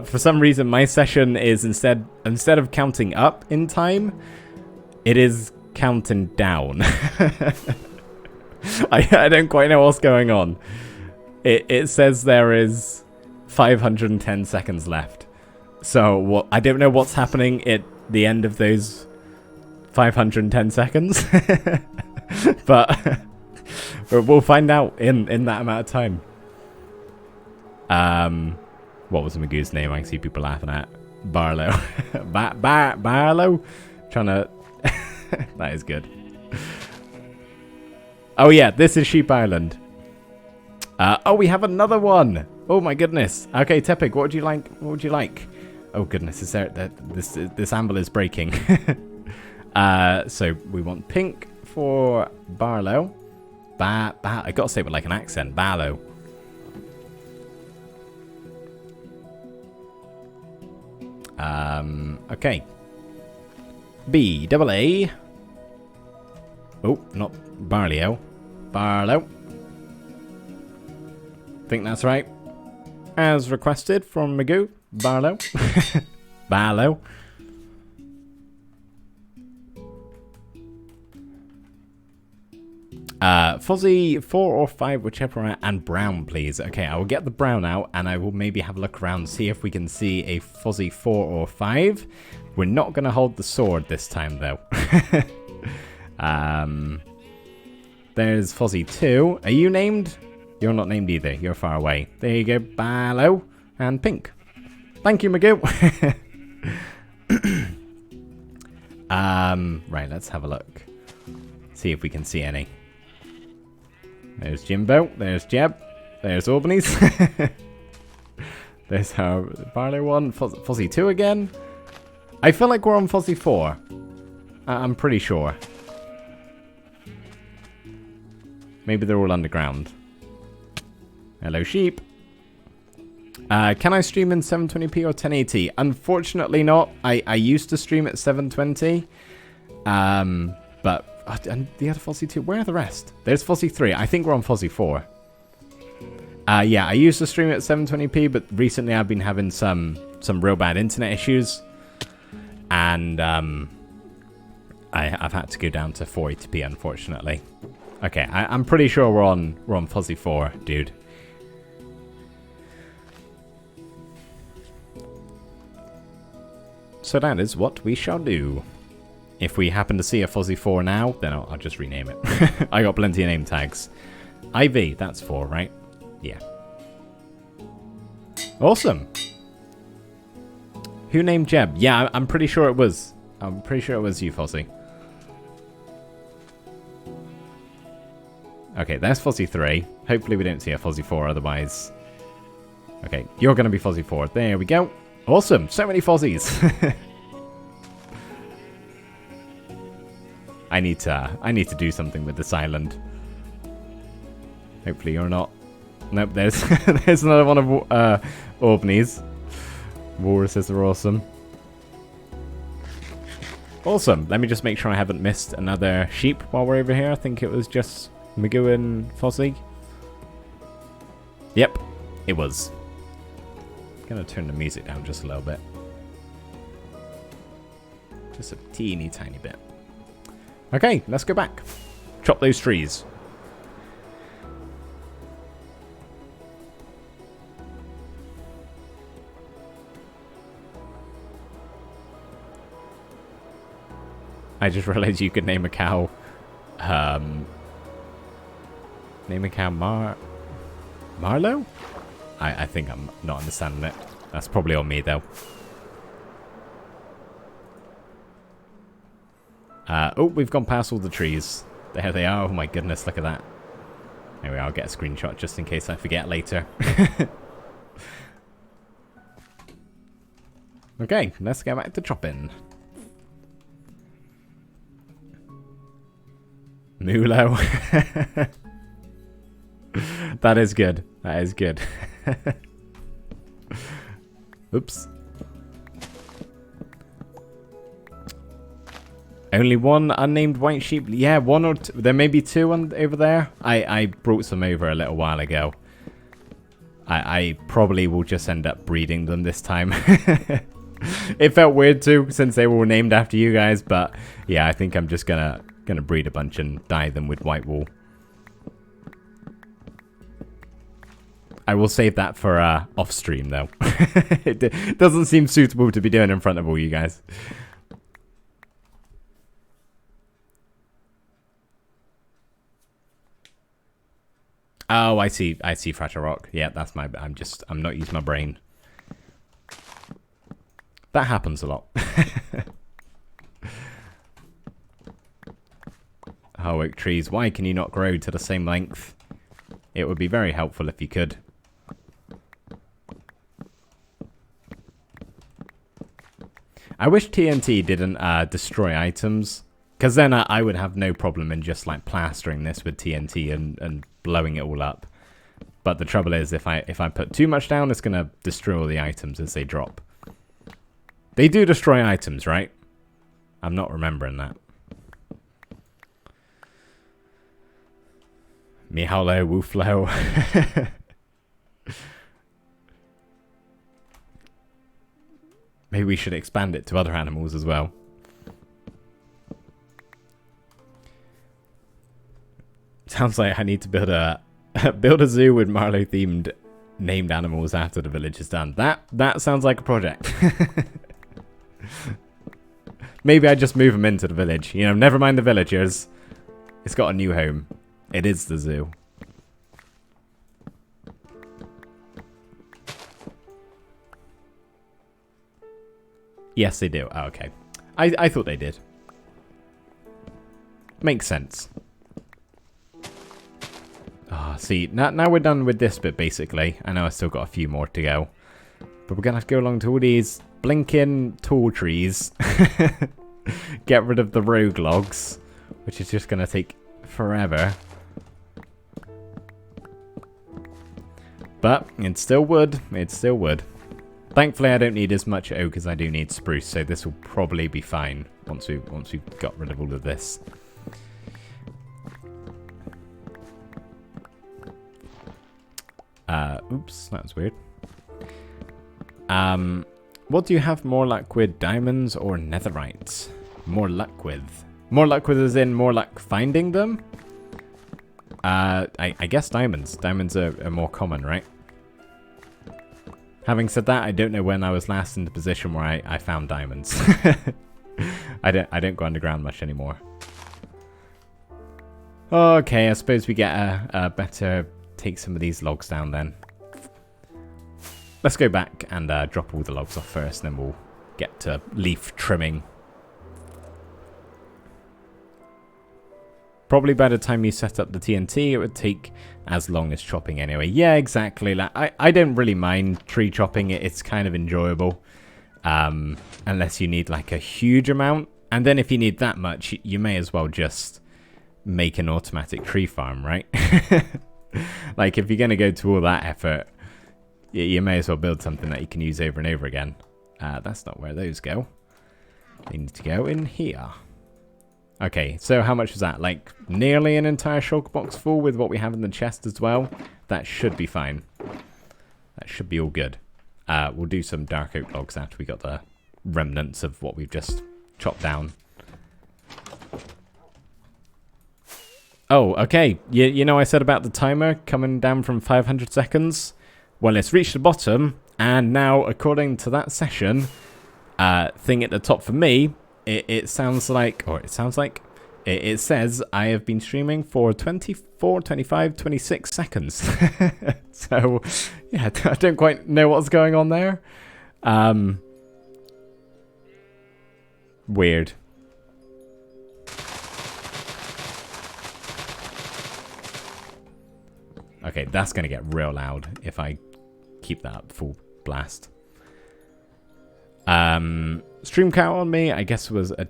for some reason, my session is instead of counting up in time, it is counting down. I don't quite know what's going on. It says there is 510 seconds left. So I don't know what's happening at the end of those 510 seconds. but we'll find out in that amount of time. What was Magoo's name? I can see people laughing at Barlow. Barlow? Trying to... That is good. Oh yeah, this is Sheep Island. Oh, we have another one. Oh my goodness. Okay, Tepig, what would you like? What would you like? Oh goodness, is there this amble is breaking. So we want pink for Barlow. I gotta say it with like an accent. Barlow. Okay. B-double-A. Oh, not Barleo. Barlow. Think that's right. As requested from Magoo. Barlow. Barlow. Fuzzy 4 or 5, whichever, and brown, please. Okay, I will get the brown out, and I will maybe have a look around, see if we can see a Fuzzy 4 or 5. We're not going to hold the sword this time, though. There's Fuzzy 2. Are you named? You're not named either. You're far away. There you go, Barlow. And pink. Thank you, Magoo. Right, let's have a look. See if we can see any. There's Jimbo. There's Jeb. There's Albany's. There's our Barlow one. Fuzzy 2 again. I feel like we're on Fuzzy 4. I'm pretty sure. Maybe they're all underground. Hello, sheep. Can I stream in 720p or 1080? Unfortunately not. I used to stream at 720. But... And the other Fuzzy 2, where are the rest? There's Fuzzy 3. I think we're on Fuzzy 4. Yeah, I used to stream at 720p, but recently I've been having some real bad internet issues. And I've had to go down to 480p, unfortunately. Okay, I'm pretty sure we're on Fuzzy 4, dude. So that is what we shall do. If we happen to see a Fuzzy 4 now, then I'll just rename it. I got plenty of name tags. IV, that's 4, right? Yeah. Awesome. Who named Jeb? Yeah, I'm pretty sure it was. I'm pretty sure it was you, Fuzzy. Okay, there's Fuzzy 3. Hopefully we don't see a Fuzzy 4 otherwise. Okay, you're going to be Fuzzy 4. There we go. Awesome. So many Fuzzies. I need to do something with this island. Hopefully you're not. Nope, there's there's another one of Albany's. Walruses are awesome. Awesome. Let me just make sure I haven't missed another sheep while we're over here. I think it was just Magoo and Fuzzy. Yep, it was. Gonna turn the music down just a little bit. Just a teeny tiny bit. Okay, let's go back. Chop those trees. I just realized you could name a cow. Name a cow Marlow? I think I'm not understanding it. That's probably on me though. Oh, we've gone past all the trees. There they are. Oh my goodness, look at that. Anyway, I'll get a screenshot just in case I forget later. Okay, let's get back to chopping. Mulo. That is good. That is good. Oops. Only one unnamed white sheep? Yeah, one or two. There may be two over there. I brought some over a little while ago. I probably will just end up breeding them this time. It felt weird too, since they were all named after you guys. But yeah, I think I'm just gonna breed a bunch and dye them with white wool. I will save that for off stream though. It doesn't seem suitable to be doing in front of all you guys. Oh, I see fragile rock. Yeah, that's my. I'm not using my brain. That happens a lot. Oh, oak trees. Why can you not grow to the same length? It would be very helpful if you could. I wish TNT didn't destroy items, because then I would have no problem in just like plastering this with TNT and blowing it all up. But the trouble is, if I put too much down, it's gonna destroy all the items as they drop. They do destroy items, right? I'm not remembering that. Mihalo, Wooflo. Maybe we should expand it to other animals as well. Sounds like I need to build a zoo with Marlow themed named animals after the village is done. That sounds like a project. Maybe I just move them into the village. You know, never mind the villagers. It's got a new home. It is the zoo. Yes, they do. Oh, okay. I thought they did. Makes sense. Ah, see, now we're done with this bit, basically. I know I still got a few more to go. But we're going to have to go along to all these blinking tall trees. Get rid of the rogue logs, which is just going to take forever. But it's still wood. It's still wood. Thankfully, I don't need as much oak as I do need spruce, so this will probably be fine once we've got rid of all of this. Oops, that was weird. What do you have more luck with, diamonds or netherite? More luck with? More luck with as in more luck finding them? I guess diamonds. Diamonds are more common, right? Having said that, I don't know when I was last in the position where I found diamonds. I don't go underground much anymore. Okay, I suppose we get a better take some of these logs down then. Let's go back and drop all the logs off first, and then we'll get to leaf trimming. Probably by the time you set up the TNT, it would take as long as chopping anyway. Yeah, exactly. Like, I don't really mind tree chopping. It's kind of enjoyable. Unless you need like a huge amount. And then if you need that much, you may as well just make an automatic tree farm, right? Like, if you're going to go to all that effort, you may as well build something that you can use over and over again. That's not where those go. They need to go in here. Okay, so how much was that? Like, nearly an entire shulker box full with what we have in the chest as well? That should be fine. should be all good. We'll do some dark oak logs after we got the remnants of what we've just chopped down. Oh, okay. You know I said about the timer coming down from 500 seconds? Well, it's reached the bottom, and now, according to that session thing at the top for me, it sounds like, it says I have been streaming for 24, 25, 26 seconds. So, yeah, I don't quite know what's going on there. Weird. Okay, that's going to get real loud if I keep that up full blast. Stream count on me, I guess, was a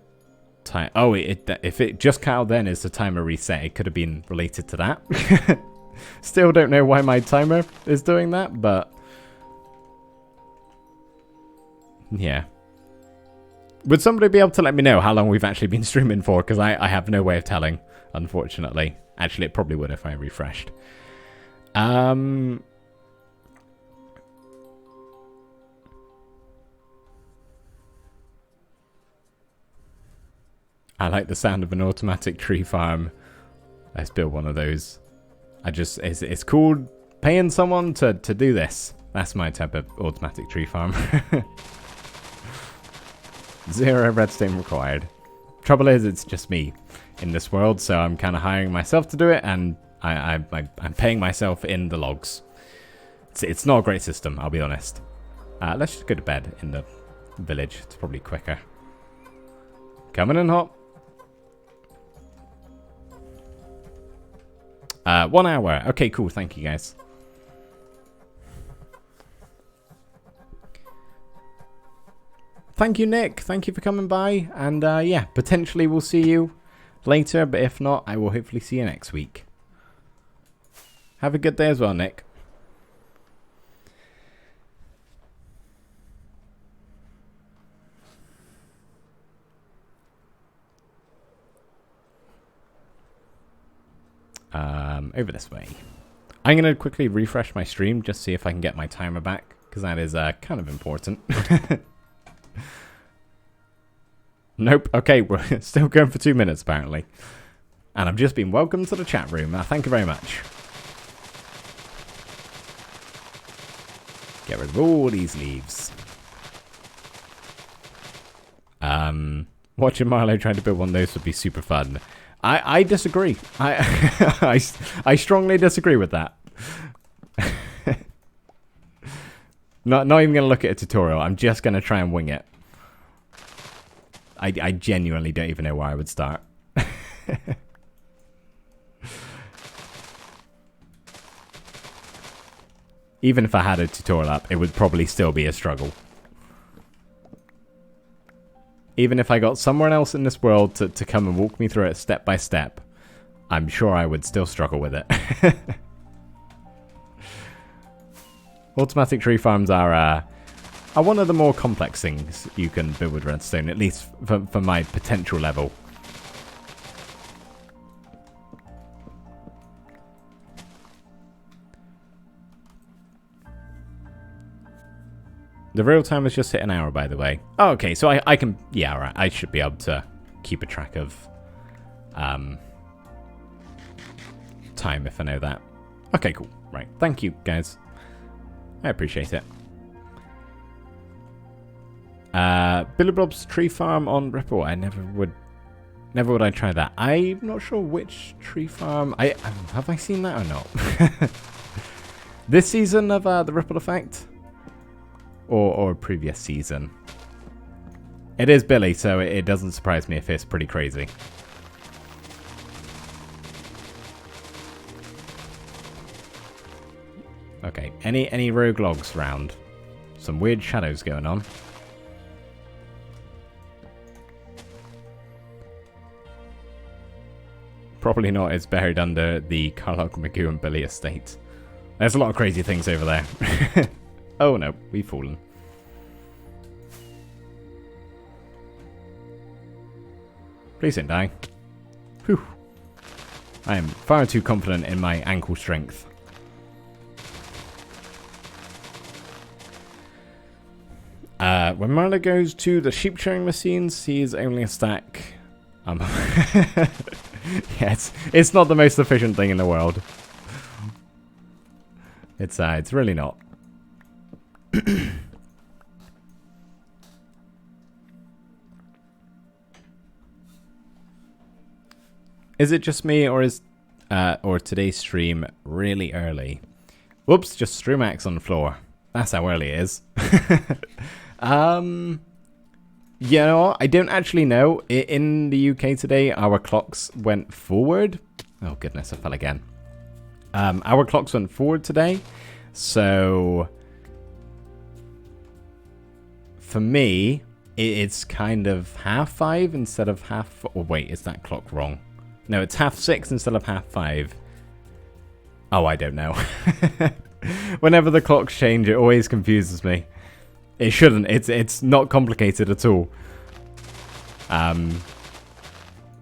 time. Oh, if it just count then is the timer reset, it could have been related to that. Still don't know why my timer is doing that, but yeah. Would somebody be able to let me know how long we've actually been streaming for? Because I have no way of telling, unfortunately. Actually, it probably would if I refreshed. I like the sound of an automatic tree farm. Let's build one of those. It's called paying someone to do this. That's my type of automatic tree farm. 0 redstone required. Trouble is, it's just me in this world, so I'm kind of hiring myself to do it, and I'm paying myself in the logs. It's not a great system, I'll be honest. Let's just go to bed in the village. It's probably quicker. Coming in hot. 1 hour. Okay, cool. Thank you, guys. Thank you, Nick. Thank you for coming by. And yeah, potentially we'll see you later. But if not, I will hopefully see you next week. Have a good day as well, Nick. Over this way. I'm going to quickly refresh my stream just see if I can get my timer back, because that is kind of important. Nope. Okay, we're still going for 2 minutes apparently. And I've just been welcomed to the chat room. Thank you very much. Get rid of all these leaves. Watching Marlo trying to build one of those would be super fun. I disagree. I strongly disagree with that. Not even going to look at a tutorial. I'm just going to try and wing it. I genuinely don't even know where I would start. Even if I had a tutorial up, it would probably still be a struggle. Even if I got someone else in this world to come and walk me through it step by step, I'm sure I would still struggle with it. Automatic tree farms are one of the more complex things you can build with redstone, at least for my potential level. The real time has just hit an hour, by the way. Oh, okay, so I can... Yeah, alright. I should be able to keep a track of time if I know that. Okay, cool. Right. Thank you, guys. I appreciate it. Billy Bob's tree farm on Ripple. I never would I try that. I'm not sure which tree farm. Have I seen that or not? This season of the Ripple Effect? Or a previous season. It is Billy, so it doesn't surprise me if it's pretty crazy. Okay, any rogue logs around? Some weird shadows going on. Probably not, it's buried under the Carlock, Magoo and Billy estate. There's a lot of crazy things over there. Oh no, we've fallen. Please don't die. Whew. I am far too confident in my ankle strength. When Marla goes to the sheep shearing machine, sees only a stack. Yeah, it's not the most efficient thing in the world. It's really not. Is it just me, or is or today's stream really early? Whoops, just Strumax on the floor. That's how early it is. You know, I don't actually know. In the UK today, our clocks went forward. Oh goodness, I fell again. Our clocks went forward today, so for me, it's kind of 5:30 instead of half. Or wait, is that clock wrong? No, it's 6:30 instead of 5:30. Oh, I don't know. Whenever the clocks change, it always confuses me. It shouldn't. It's not complicated at all.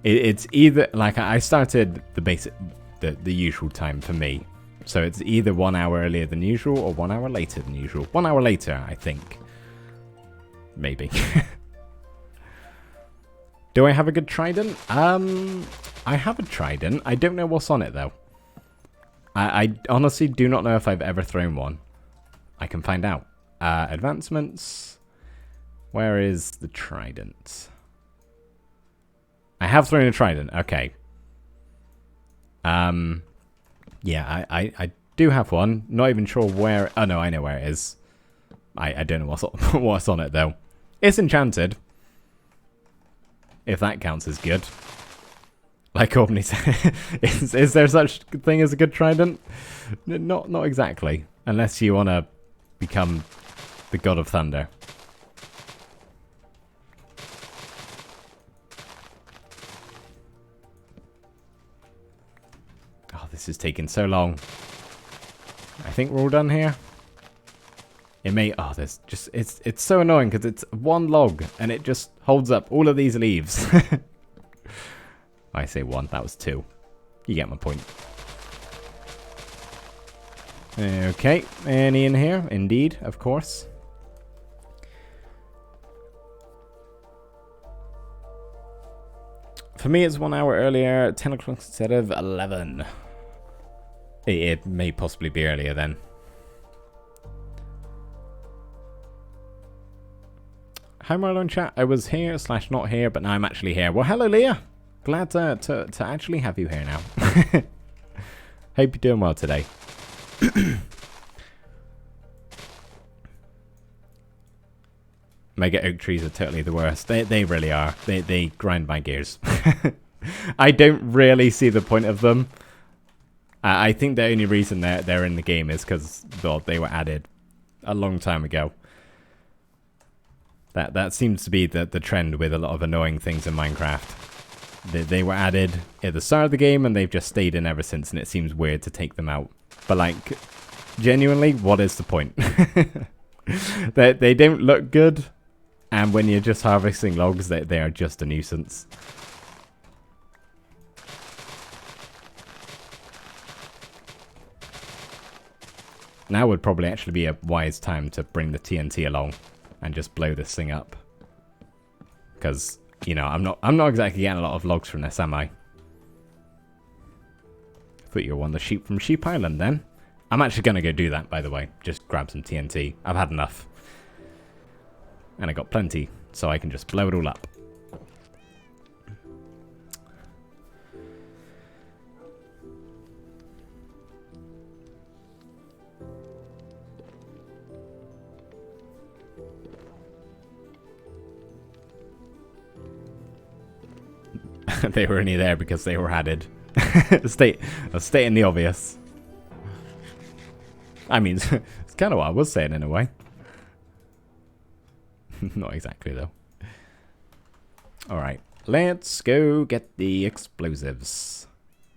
It's either like I started the usual time for me, so it's either 1 hour earlier than usual or 1 hour later than usual. 1 hour later, I think. Maybe. Do I have a good trident? I have a trident. I don't know what's on it though. I honestly do not know if I've ever thrown one. I can find out. Advancements. Where is the trident? I have thrown a trident. Okay. Yeah, I do have one. Not even sure where. Oh no, I know where it is. I don't know what's on it though. It's enchanted. If that counts as good. Like Albany said, is there such thing as a good trident? Not exactly. Unless you want to become the god of thunder. Oh, this is taking so long. I think we're all done here. It may... Oh, there's just... It's so annoying because it's one log and it just holds up all of these leaves. I say one, that was two. You get my point. Okay, any in here? Indeed, of course. For me, it's 1 hour earlier, 10 o'clock instead of 11. It may possibly be earlier then. Hi, Marlon chat. I was here / not here, but now I'm actually here. Well, hello, Leah. Glad to actually have you here now. Hope you're doing well today. Mega oak trees are totally the worst. They really are. They grind my gears. I don't really see the point of them. I think the only reason they're in the game is because they were added a long time ago. That seems to be the trend with a lot of annoying things in Minecraft. They were added at the start of the game and they've just stayed in ever since, and it seems weird to take them out. But like, genuinely, what is the point? They don't look good, and when you're just harvesting logs, they are just a nuisance. Now would probably actually be a wise time to bring the TNT along and just blow this thing up. Because, you know, I'm not exactly getting a lot of logs from this, am I? Thought you were one of the sheep from Sheep Island then. I'm actually going to go do that, by the way. Just grab some TNT. I've had enough. And I got plenty, so I can just blow it all up. They were only there because they were added. Stating the obvious. I mean, it's kind of what I was saying in a way. Not exactly, though. Alright, let's go get the explosives.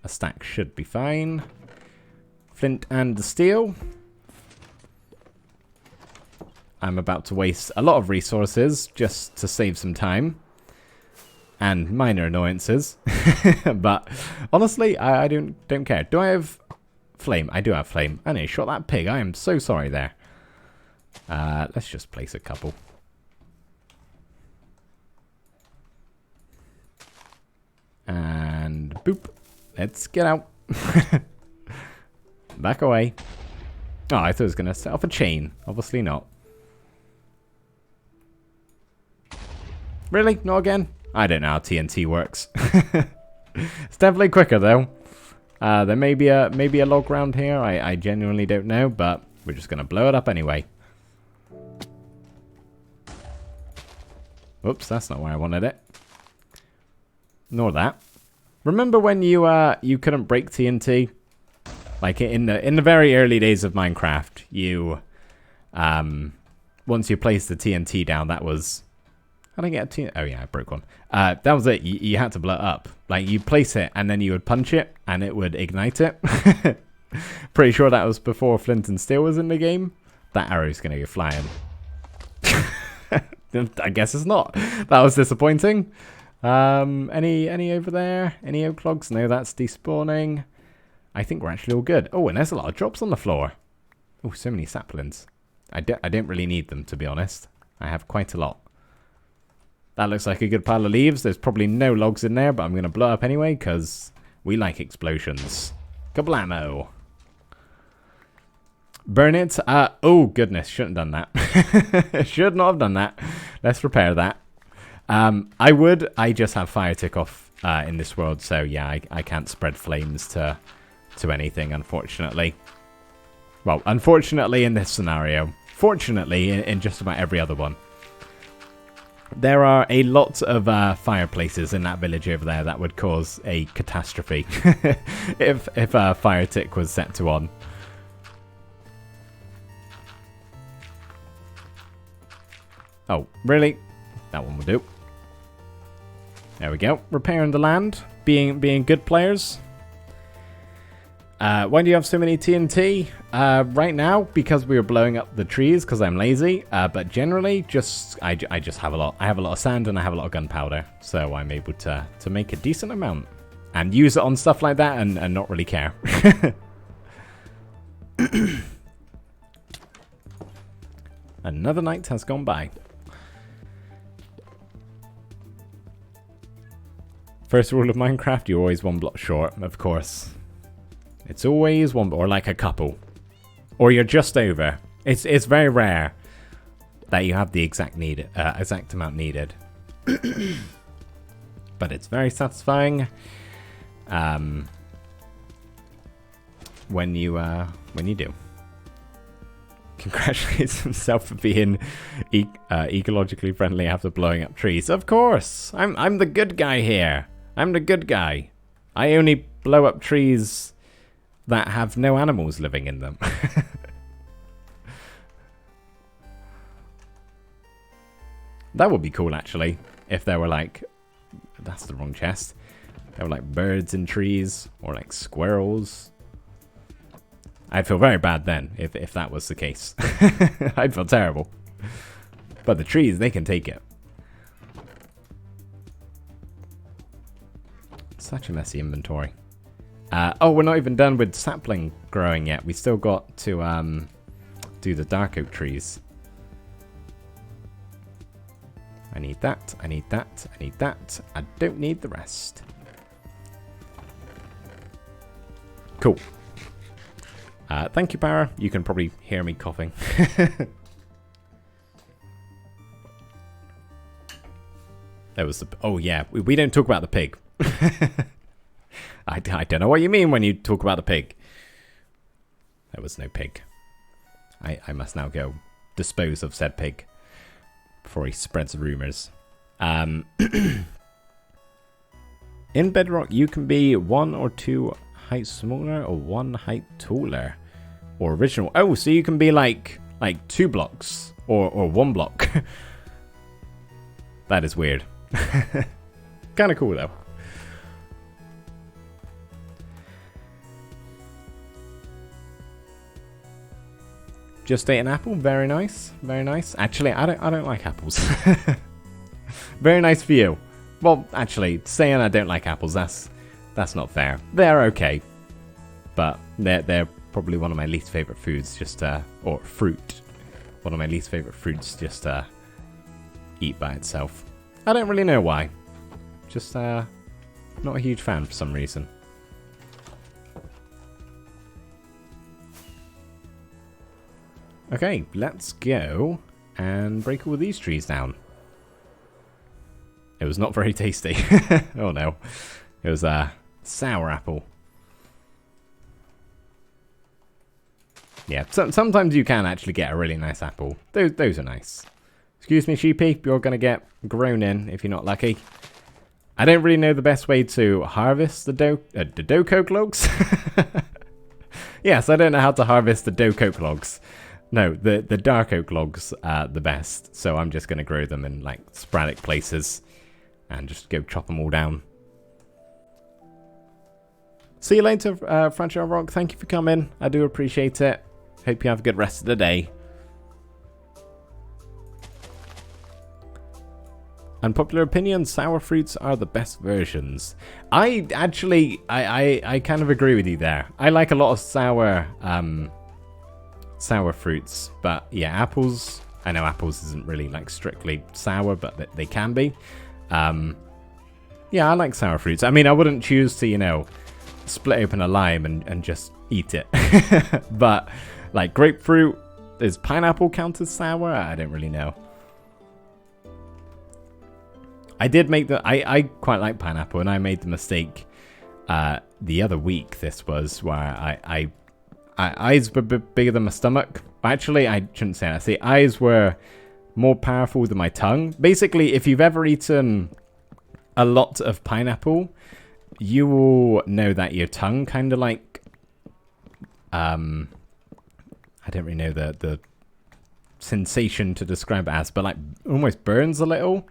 A stack should be fine. Flint and the steel. I'm about to waste a lot of resources just to save some time. And minor annoyances. But honestly, I don't care. Do I have flame? I do have flame. I nearly shot that pig. I am so sorry there. Let's just place a couple. Boop. Let's get out. Back away. Oh, I thought it was going to set off a chain. Obviously not. Really? Not again? I don't know how TNT works. It's definitely quicker though. There may be a log round here. I genuinely don't know, but we're just going to blow it up anyway. Oops, that's not where I wanted it. Nor that. Remember when you couldn't break TNT? Like in the very early days of Minecraft, you once you placed the TNT down, that was... How did I get a TNT? Oh yeah, I broke one. That was it. You had to blow it up. Like you place it and then you would punch it and it would ignite it. Pretty sure that was before Flint and Steel was in the game. That arrow's gonna go flying. I guess it's not. That was disappointing. Any over there? Any oak logs? No, that's despawning. I think we're actually all good. Oh, and there's a lot of drops on the floor. Oh, so many saplings. I don't really need them, to be honest. I have quite a lot. That looks like a good pile of leaves. There's probably no logs in there, but I'm going to blow up anyway, because we like explosions. Kablamo. Burn it. Oh, goodness. Shouldn't have done that. Should not have done that. Let's repair that. I just have fire tick off in this world, so yeah, I can't spread flames to anything, unfortunately. Well, unfortunately in this scenario. Fortunately in just about every other one. There are a lot of fireplaces in that village over there that would cause a catastrophe if fire tick was set to on. Oh, really? That one will do. There we go. Repairing the land. Being good players. Why do you have so many TNT? Right now, because we were blowing up the trees, because I'm lazy. But generally, I just have a lot. I have a lot of sand and I have a lot of gunpowder. So I'm able to make a decent amount. And use it on stuff like that and not really care. Another night has gone by. First rule of Minecraft, you're always one block short, of course. It's always one, or like a couple. Or you're just over. It's very rare that you have the exact amount needed. But it's very satisfying when you do. Congratulates himself for being ecologically friendly after blowing up trees. Of course, I'm the good guy here. I'm the good guy. I only blow up trees that have no animals living in them. That would be cool, actually, if there were like... That's the wrong chest. There were like birds in trees, or like squirrels. I'd feel very bad then, if that was the case. I'd feel terrible. But the trees, they can take it. Such a messy inventory. Oh, we're not even done with sapling growing yet. We still got to do the dark oak trees. I need that, I need that, I need that. I don't need the rest. Cool. Thank you, Para. You can probably hear me coughing. There was the... Oh, yeah. We don't talk about the pig. I don't know what you mean when you talk about the pig. There was no pig. I must now go dispose of said pig before he spreads rumors. In Bedrock, you can be 1 or 2 height smaller or 1 height taller. Or original. Oh, so you can be like 2 blocks or 1 block. That is weird. Kind of cool though. Just ate an apple. Very nice. Very nice. Actually, I don't like apples. Very nice for you. Well, actually, saying I don't like apples, that's not fair. They're okay, but they're probably one of my least favorite foods. Or fruit. One of my least favorite fruits. Just eat by itself. I don't really know why. Just Not a huge fan for some reason. Okay, let's go and break all these trees down. It was not very tasty. Oh no. It was a sour apple. Yeah, sometimes you can actually get a really nice apple. Those are nice. Excuse me, sheepy, you're going to get grown in if you're not lucky. I don't really know the best way to harvest the doke oak logs. Yes, I don't know how to harvest the doke oak logs. No, the dark oak logs are the best. So I'm just going to grow them in like sporadic places and just go chop them all down. See you later, Fragile Rock. Thank you for coming. I do appreciate it. Hope you have a good rest of the day. Unpopular opinion, sour fruits are the best versions. I kind of agree with you there. I like a lot of sour fruits, but yeah, apples. I know apples isn't really like strictly sour, but they can be. Yeah, I like sour fruits. I mean, I wouldn't choose to, you know, split open a lime and just eat it. But like grapefruit, is pineapple count as sour? I don't really know. I did make I quite like pineapple, and I made the mistake the other week. This was where I eyes were bigger than my stomach. Actually, I shouldn't say that. See, eyes were more powerful than my tongue. Basically, if you've ever eaten a lot of pineapple, you will know that your tongue kind of like I don't really know the sensation to describe it as, but like almost burns a little.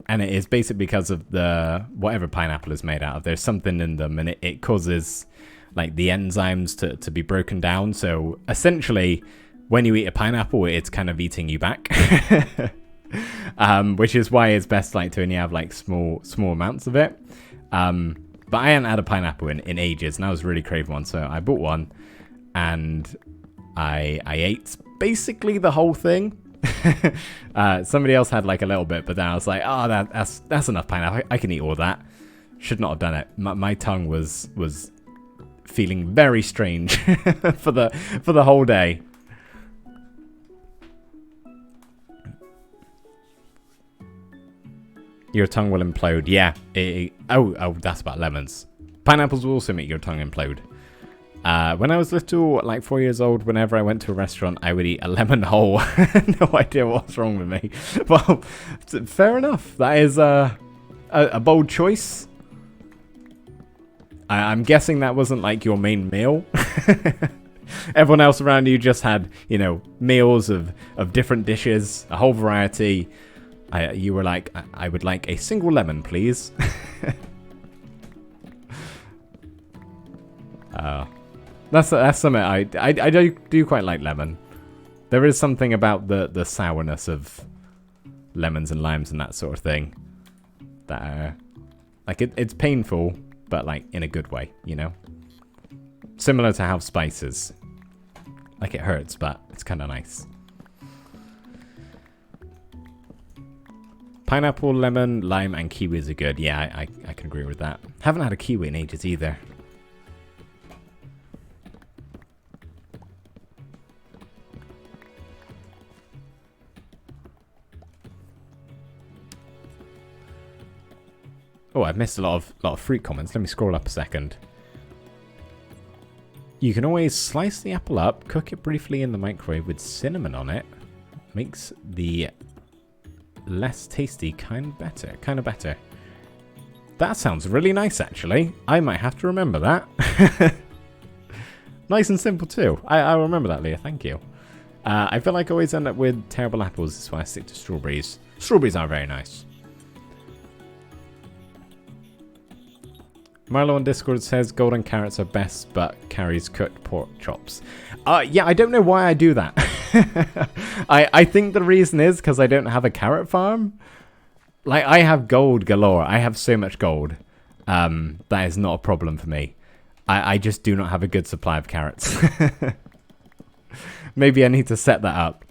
And it is basically because of the whatever pineapple is made out of. There's something in them, and it causes like the enzymes to be broken down. So essentially, when you eat a pineapple, it's kind of eating you back. Which is why it's best like to only have like small amounts of it. But I hadn't had a pineapple in ages, and I was really craving one, so I bought one, and I ate basically the whole thing. Somebody else had like a little bit, but then I was like, oh, that's enough pineapple. I can eat all that. Should not have done it. My tongue was feeling very strange for the whole day. Your tongue will implode. Yeah. Oh, that's about lemons. Pineapples will also make your tongue implode. When I was little, like 4 years old, whenever I went to a restaurant, I would eat a lemon whole. No idea what's wrong with me. Well, fair enough. That is a bold choice. I'm guessing that wasn't like your main meal. Everyone else around you just had, you know, meals of different dishes, a whole variety. You were like, I would like a single lemon, please. That's something I do quite like lemon. There is something about the sourness of lemons and limes and that sort of thing that like it's painful, but like in a good way, you know. Similar to how spices, like it hurts, but it's kind of nice. Pineapple, lemon, lime, and kiwis are good. Yeah, I can agree with that. Haven't had a kiwi in ages either. Oh, I've missed a lot of fruit comments. Let me scroll up a second. You can always slice the apple up, cook it briefly in the microwave with cinnamon on it. Makes the less tasty kind of better. That sounds really nice, actually. I might have to remember that. Nice and simple too. I'll remember that, Leah. Thank you. I feel like I always end up with terrible apples. That's why I stick to strawberries. Strawberries are very nice. Marlo on Discord says golden carrots are best, but carries cooked pork chops. Yeah, I don't know why I do that. I think the reason is because I don't have a carrot farm. Like, I have gold galore. I have so much gold. That is not a problem for me. I just do not have a good supply of carrots. Maybe I need to set that up.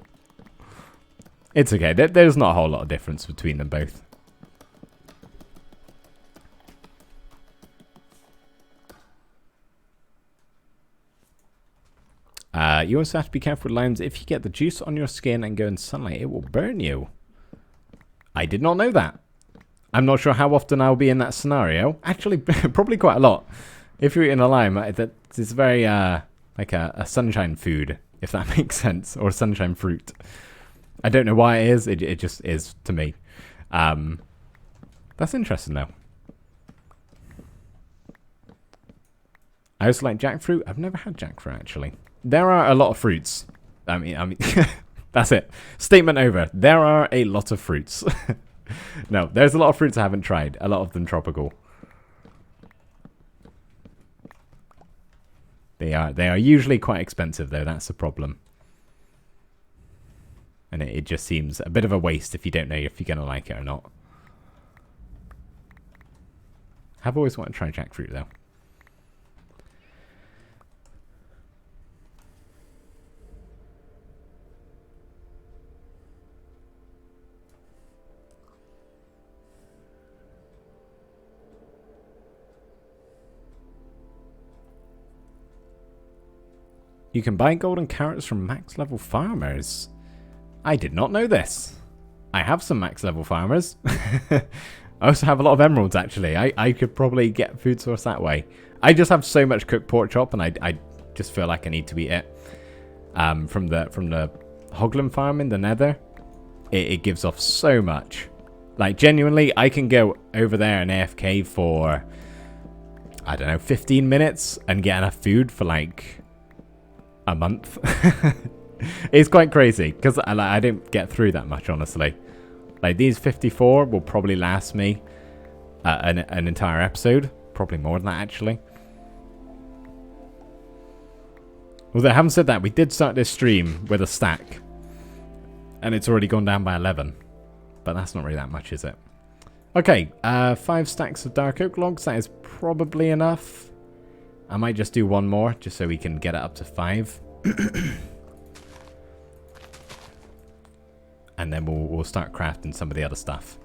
It's okay. There's not a whole lot of difference between them both. You also have to be careful with limes. If you get the juice on your skin and go in sunlight, it will burn you. I did not know that. I'm not sure how often I'll be in that scenario. Actually, probably quite a lot. If you're eating a lime, it's very like a sunshine food, if that makes sense, or sunshine fruit. I don't know why it is. It just is to me. That's interesting though. I also like jackfruit. I've never had jackfruit actually. There are a lot of fruits. I mean, that's it. Statement over. There are a lot of fruits. No, there's a lot of fruits I haven't tried. A lot of them tropical. They are usually quite expensive though. That's the problem. And it just seems a bit of a waste if you don't know if you're gonna like it or not. I've always wanted to try jackfruit though. You can buy golden carrots from max level farmers. I did not know this. I have some max level farmers. I also have a lot of emeralds actually. I could probably get food source that way. I just have so much cooked pork chop and I just feel like I need to eat it. From the Hoglin farm in the nether. It gives off so much. Like genuinely, I can go over there and AFK for, I don't know, 15 minutes and get enough food for like a month. It's quite crazy because I didn't get through that much, honestly. Like these 54 will probably last me an entire episode, probably more than that actually. Although having said that, we did start this stream with a stack and it's already gone down by 11, but that's not really that much, is it? Okay, 5 stacks of dark oak logs. That is probably enough. I might just do one more just so we can get it up to 5. And then we'll start crafting some of the other stuff.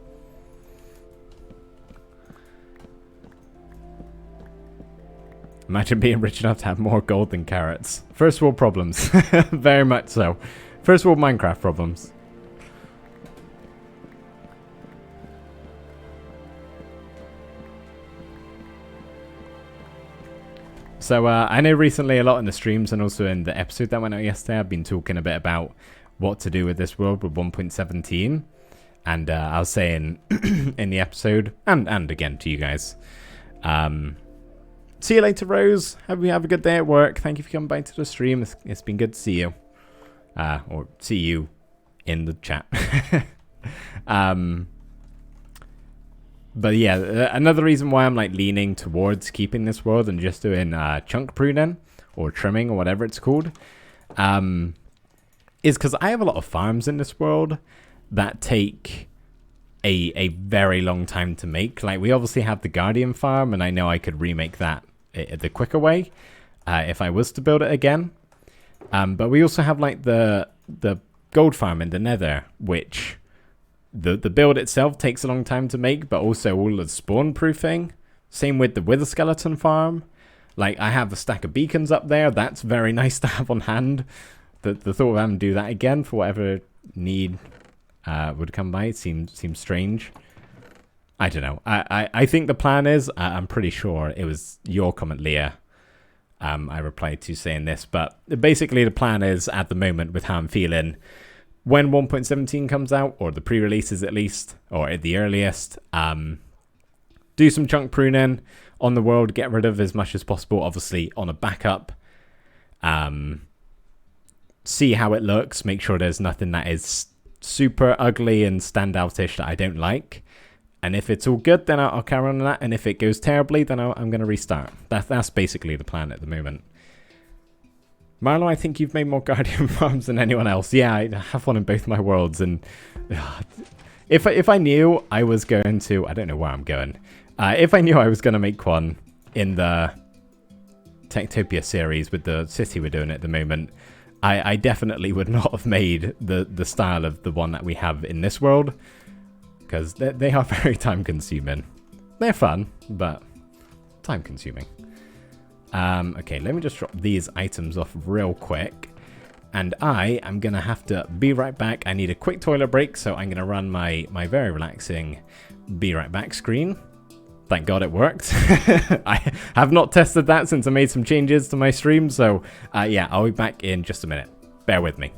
Imagine being rich enough to have more gold than carrots. First world problems. Very much so. First world Minecraft problems. So I know recently a lot in the streams and also in the episode that went out yesterday, I've been talking a bit about what to do with this world with 1.17. And I was saying in the episode, and again to you guys, see you later, Rose. Hope you have a good day at work. Thank you for coming by to the stream. It's been good to see you. Or see you in the chat. But yeah, another reason why I'm like leaning towards keeping this world and just doing chunk pruning or trimming or whatever it's called, is because I have a lot of farms in this world that take a very long time to make. Like we obviously have the Guardian farm, and I know I could remake that the quicker way if I was to build it again. But we also have like the gold farm in the Nether, which the build itself takes a long time to make, but also all the spawn proofing. Same with the Wither Skeleton farm. Like I have a stack of beacons up there. That's very nice to have on hand. The thought of having to do that again for whatever need would come by seems strange. I don't know. I think the plan is, I'm pretty sure it was your comment, Leah. I replied to saying this, but basically the plan is at the moment with how I'm feeling, when 1.17 comes out, or the pre-releases at least, or at the earliest, do some chunk pruning on the world, get rid of as much as possible, obviously on a backup. See how it looks, make sure there's nothing that is super ugly and standoutish that I don't like. And if it's all good, then I'll carry on that. And if it goes terribly, then I'm going to restart. That's basically the plan at the moment. Marlo, I think you've made more Guardian farms than anyone else. Yeah, I have one in both my worlds. And if I knew I was going to... I don't know where I'm going. If I knew I was going to make one in the Techtopia series with the city we're doing at the moment, I definitely would not have made the style of the one that we have in this world. Because they are very time-consuming. They're fun, but time-consuming. Okay, let me just drop these items off real quick. And I am going to have to be right back. I need a quick toilet break, so I'm going to run my very relaxing be right back screen. Thank God it worked. I have not tested that since I made some changes to my stream, so yeah, I'll be back in just a minute. Bear with me.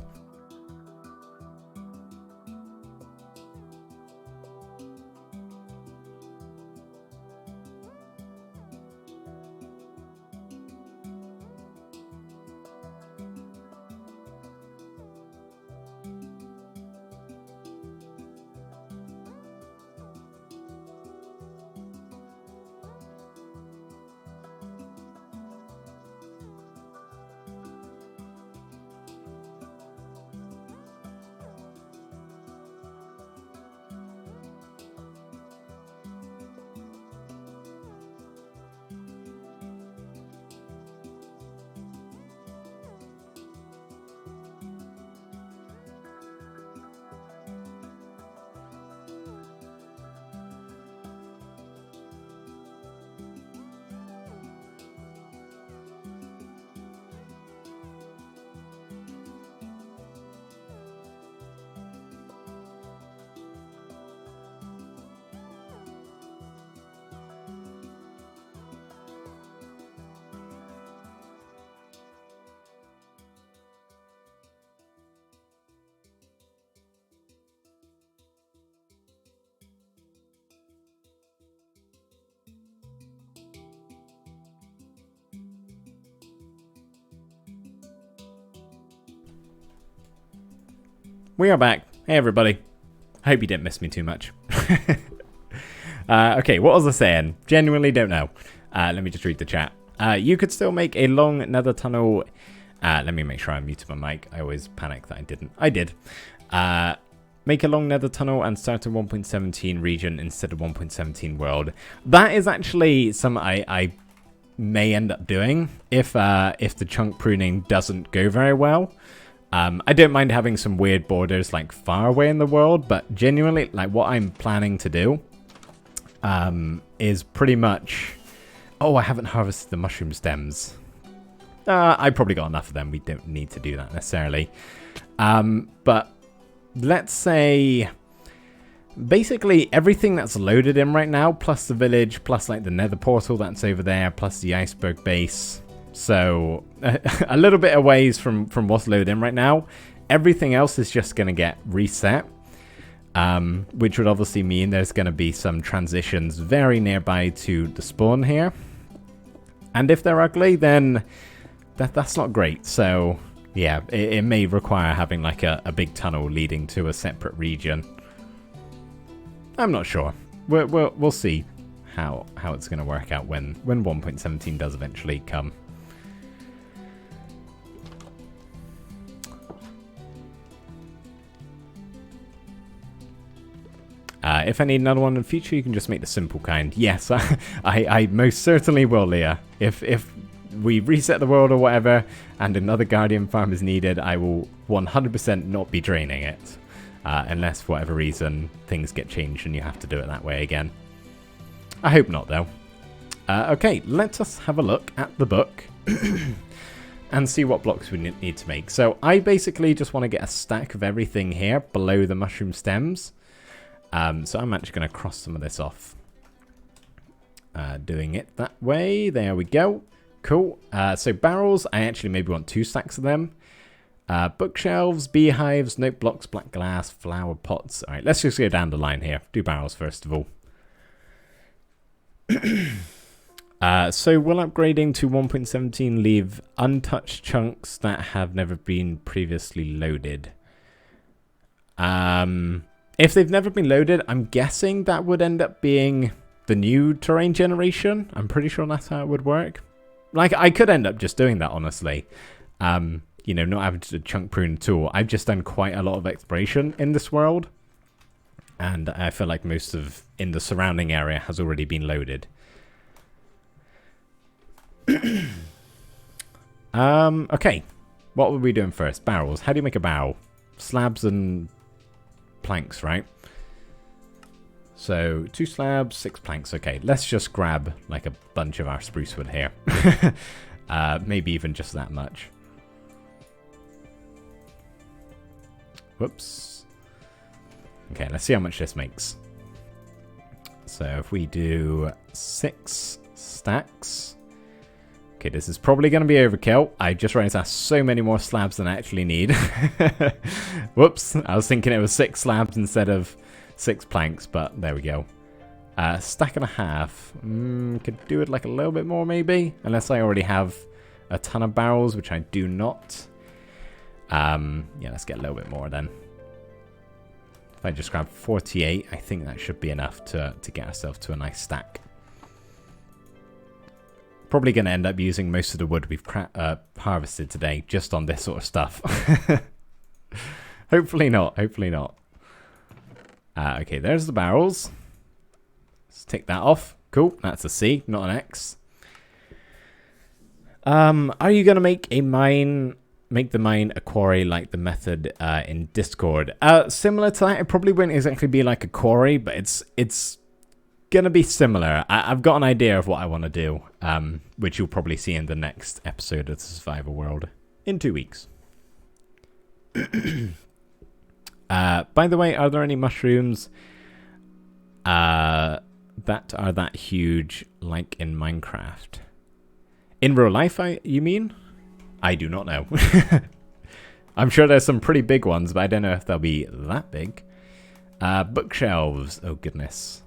We are back. Hey everybody. I hope you didn't miss me too much. Okay, what was I saying? Genuinely don't know. Let me just read the chat. You could still make a long nether tunnel. Let me make sure I muted my mic. I always panic that I didn't. I did. Make a long nether tunnel and start a 1.17 region instead of 1.17 world. That is actually something I may end up doing if the chunk pruning doesn't go very well. I don't mind having some weird borders like far away in the world, but genuinely, like what I'm planning to do is pretty much... Oh, I haven't harvested the mushroom stems. I probably got enough of them. We don't need to do that necessarily. But let's say basically everything that's loaded in right now, plus the village, plus like the nether portal that's over there, plus the iceberg base. So a little bit of ways from what's loaded in right now. Everything else is just going to get reset, which would obviously mean there's going to be some transitions very nearby to the spawn here. And if they're ugly, then that's not great. So yeah, it may require having like a big tunnel leading to a separate region. I'm not sure. We'll see how it's going to work out when 1.17 does eventually come. If I need another one in the future, you can just make the simple kind. Yes, I most certainly will, Leah. If we reset the world or whatever, and another Guardian farm is needed, I will 100% not be draining it. Unless, for whatever reason, things get changed and you have to do it that way again. I hope not, though. Okay, let us have a look at the book. And see what blocks we need to make. So I basically just want to get a stack of everything here below the mushroom stems. So I'm actually going to cross some of this off. Doing it that way. There we go. Cool. So barrels, I actually maybe want 2 stacks of them. Bookshelves, beehives, note blocks, black glass, flower pots. All right, let's just go down the line here. Do barrels first of all. So will upgrading to 1.17 leave untouched chunks that have never been previously loaded? If they've never been loaded, I'm guessing that would end up being the new terrain generation. I'm pretty sure that's how it would work. Like, I could end up just doing that, honestly. You know, not having to chunk prune at all. I've just done quite a lot of exploration in this world. And I feel like most of in the surrounding area has already been loaded. Okay. What were we doing first? Barrels. How do you make a barrel? Slabs and planks, right? So 2 slabs, 6 planks. Okay, let's just grab like a bunch of our spruce wood here. Maybe even just that much. Whoops. Okay, let's see how much this makes. So if we do 6 stacks. Okay, this is probably going to be overkill. I just realized that's so many more slabs than I actually need. Whoops. I was thinking it was 6 slabs instead of 6 planks, but there we go. Stack and a half. Could do it like a little bit more maybe, unless I already have a ton of barrels, which I do not. Yeah, let's get a little bit more then. If I just grab 48, I think that should be enough to get ourselves to a nice stack. Probably going to end up using most of the wood we've harvested today just on this sort of stuff. Hopefully not. Hopefully not. Okay, there's the barrels. Let's tick that off. Cool. That's a C, not an X. Are you going to make a mine... Make the mine a quarry like the method in Discord? Similar to that, it probably wouldn't exactly be like a quarry, but it's gonna be similar. I've got an idea of what I want to do, which you'll probably see in the next episode of the Survivor World in 2 weeks. By the way, are there any mushrooms that are that huge like in Minecraft? In real life, you mean? I do not know. I'm sure there's some pretty big ones, but I don't know if they'll be that big. Bookshelves. Oh, goodness.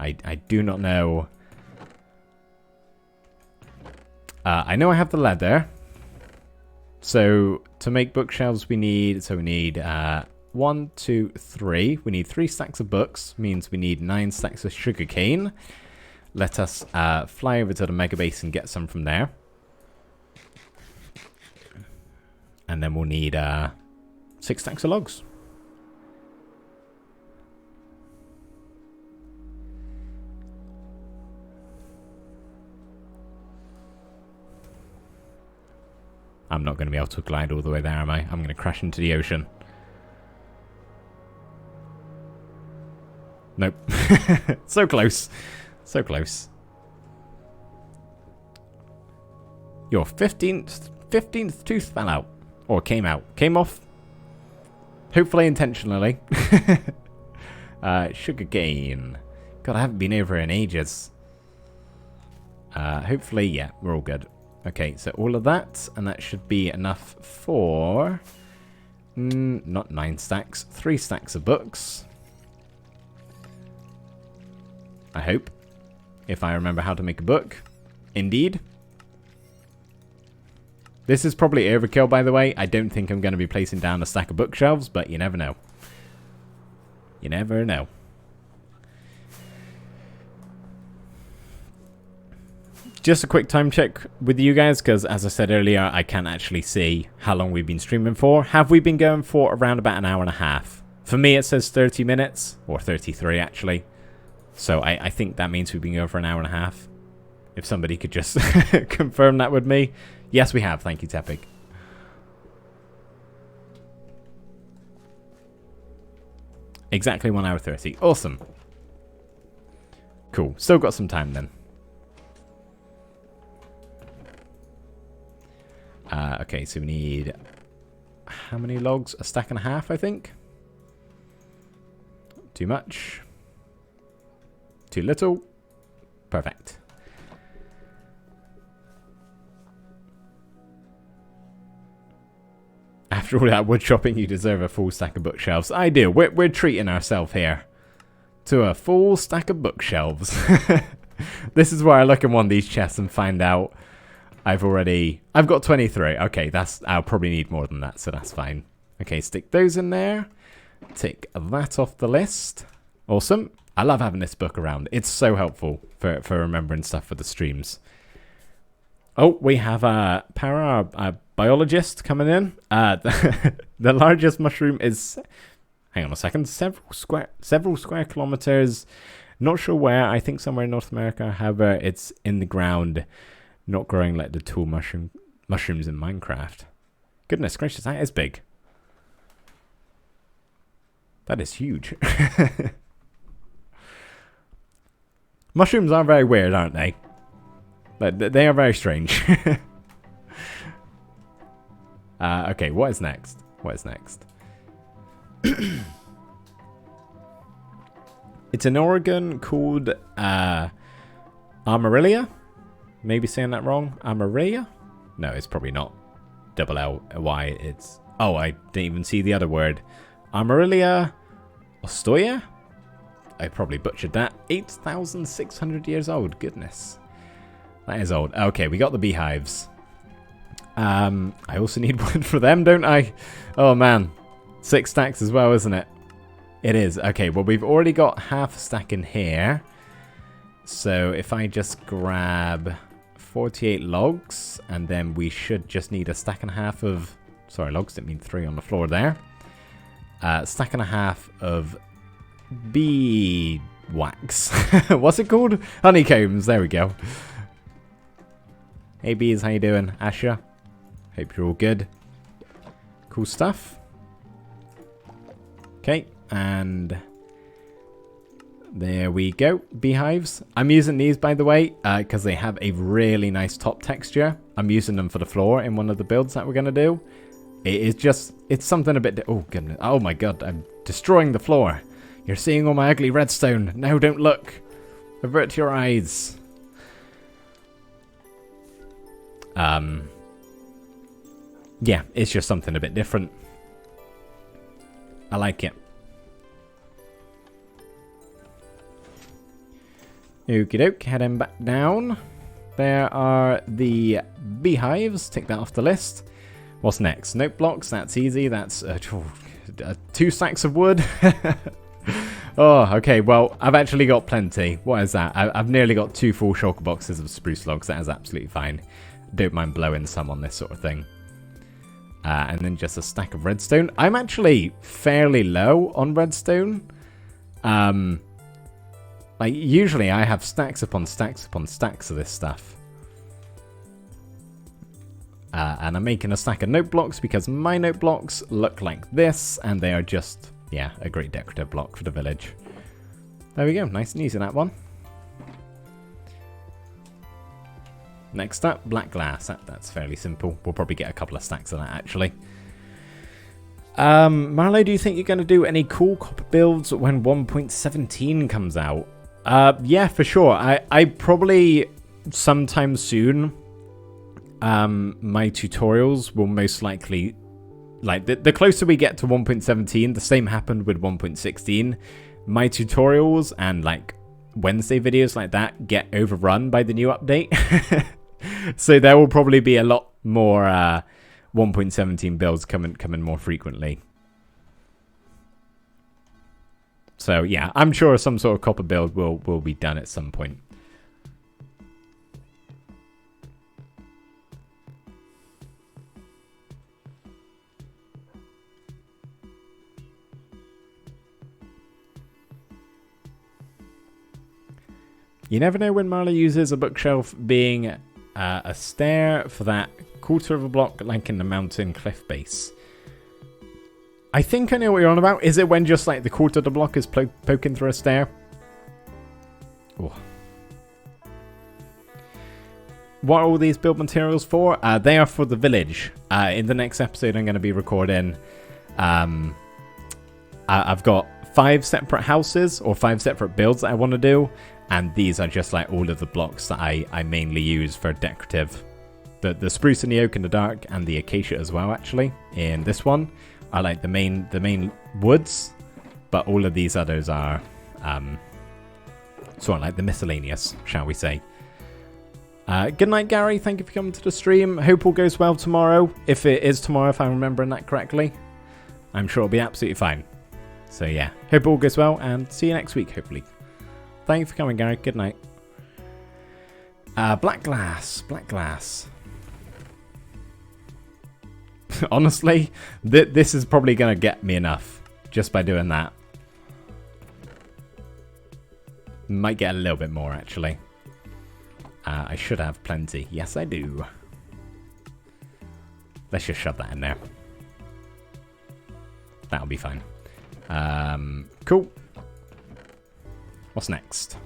I do not know. I know I have the leather. So, to make bookshelves, we need... So, we need 1, 2, 3. We need 3 stacks of books. Means we need 9 stacks of sugarcane. Let us fly over to the mega base and get some from there. And then we'll need 6 stacks of logs. I'm not going to be able to glide all the way there, am I? I'm going to crash into the ocean. Nope. So close. So close. Your 15th tooth fell out. Or came out. Came off. Hopefully intentionally. Sugarcane. God, I haven't been over in ages. Hopefully, yeah, we're all good. Okay, so all of that. And that should be enough for... not 9 stacks. 3 stacks of books. I hope. If I remember how to make a book. Indeed. This is probably overkill, by the way. I don't think I'm going to be placing down a stack of bookshelves, but you never know. You never know. Just a quick time check with you guys, because as I said earlier, I can't actually see how long we've been streaming for. Have we been going for around about an hour and a half? For me, it says 30 minutes, or 33 actually. So I think that means we've been going for an hour and a half. If somebody could just confirm that with me. Yes, we have. Thank you, Tepig. Exactly 1 hour 30. Awesome. Cool. Still got some time then. Okay, so we need... How many logs? A stack and a half, I think. Too much. Too little. Perfect. After all that wood chopping, you deserve a full stack of bookshelves. I do. We're treating ourselves here to a full stack of bookshelves. This is where I look in one of these chests and find out I've got 23. Okay, I'll probably need more than that, so that's fine. Okay, stick those in there. Tick that off the list. Awesome. I love having this book around. It's so helpful for remembering stuff for the streams. Oh, we have a biologist coming in. The largest mushroom is, hang on a second, several square kilometers. Not sure where. I think somewhere in North America. However, it's in the ground, not growing like the tall mushrooms in Minecraft. Goodness gracious, that is big. That is huge. Mushrooms are very weird, aren't they? They are very strange. Okay, what is next? What is next? It's an organ called Armorillia. Maybe saying that wrong. Armorillia? No, it's probably not. Double L-Y. It's... Oh, I didn't even see the other word. Armorillia Ostoya? I probably butchered that. 8,600 years old. Goodness. That is old. Okay, we got the beehives. I also need wood for them, don't I? Oh, man. 6 stacks as well, isn't it? It is. Okay, well, we've already got half a stack in here. So if I just grab 48 logs, and then we should just need a stack and a half of... Sorry, logs, didn't mean 3 on the floor there. Stack and a half of bee wax. What's it called? Honeycombs. There we go. Hey, bees, how you doing? Asher? Hope you're all good. Cool stuff. Okay, and there we go. Beehives. I'm using these, by the way, because they have a really nice top texture. I'm using them for the floor in one of the builds that we're going to do. It is just, it's something a bit... Oh, goodness. Oh, my God. I'm destroying the floor. You're seeing all my ugly redstone. No, don't look. Avert your eyes. Yeah, it's just something a bit different. I like it. Okie doke, heading back down. There are the beehives. Take that off the list. What's next? Note blocks. That's easy. That's 2 stacks of wood. Oh, okay. Well, I've actually got plenty. What is that? I've nearly got 2 full shulker boxes of spruce logs. That is absolutely fine. Don't mind blowing some on this sort of thing. And then just a stack of redstone. I'm actually fairly low on redstone. Like, usually I have stacks upon stacks upon stacks of this stuff. And I'm making a stack of note blocks because my note blocks look like this. And they are just, yeah, a great decorative block for the village. There we go. Nice and easy, that one. Next up, black glass. That's fairly simple. We'll probably get a couple of stacks of that, actually. Marlo, do you think you're going to do any cool copper builds when 1.17 comes out? Yeah, for sure. I probably sometime soon, my tutorials will most likely, like, the closer we get to 1.17, the same happened with 1.16. My tutorials and, like, Wednesday videos like that get overrun by the new update. So there will probably be a lot more 1.17 builds coming more frequently. So yeah, I'm sure some sort of copper build will be done at some point. You never know when Marla uses a bookshelf being a stair for that quarter of a block like in the mountain cliff base. I think I know what you're on about. Is it when just like the quarter of the block is poking through a stair? Oh. What are all these build materials for? They are for the village. In the next episode I'm going to be recording, I've got 5 separate houses or 5 separate builds that I want to do. And these are just like all of the blocks that I mainly use for decorative. The spruce and the oak in the dark and the acacia as well, actually, in this one are like the main woods. But all of these others are sort of like the miscellaneous, shall we say. Good night, Gary. Thank you for coming to the stream. Hope all goes well tomorrow. If it is tomorrow, if I'm remembering that correctly. I'm sure it'll be absolutely fine. So yeah, hope all goes well and see you next week, hopefully. Thank you for coming, Gary. Good night. Black glass. Black glass. Honestly, this is probably going to get me enough just by doing that. Might get a little bit more, actually. I should have plenty. Yes, I do. Let's just shove that in there. That'll be fine. Cool. What's next?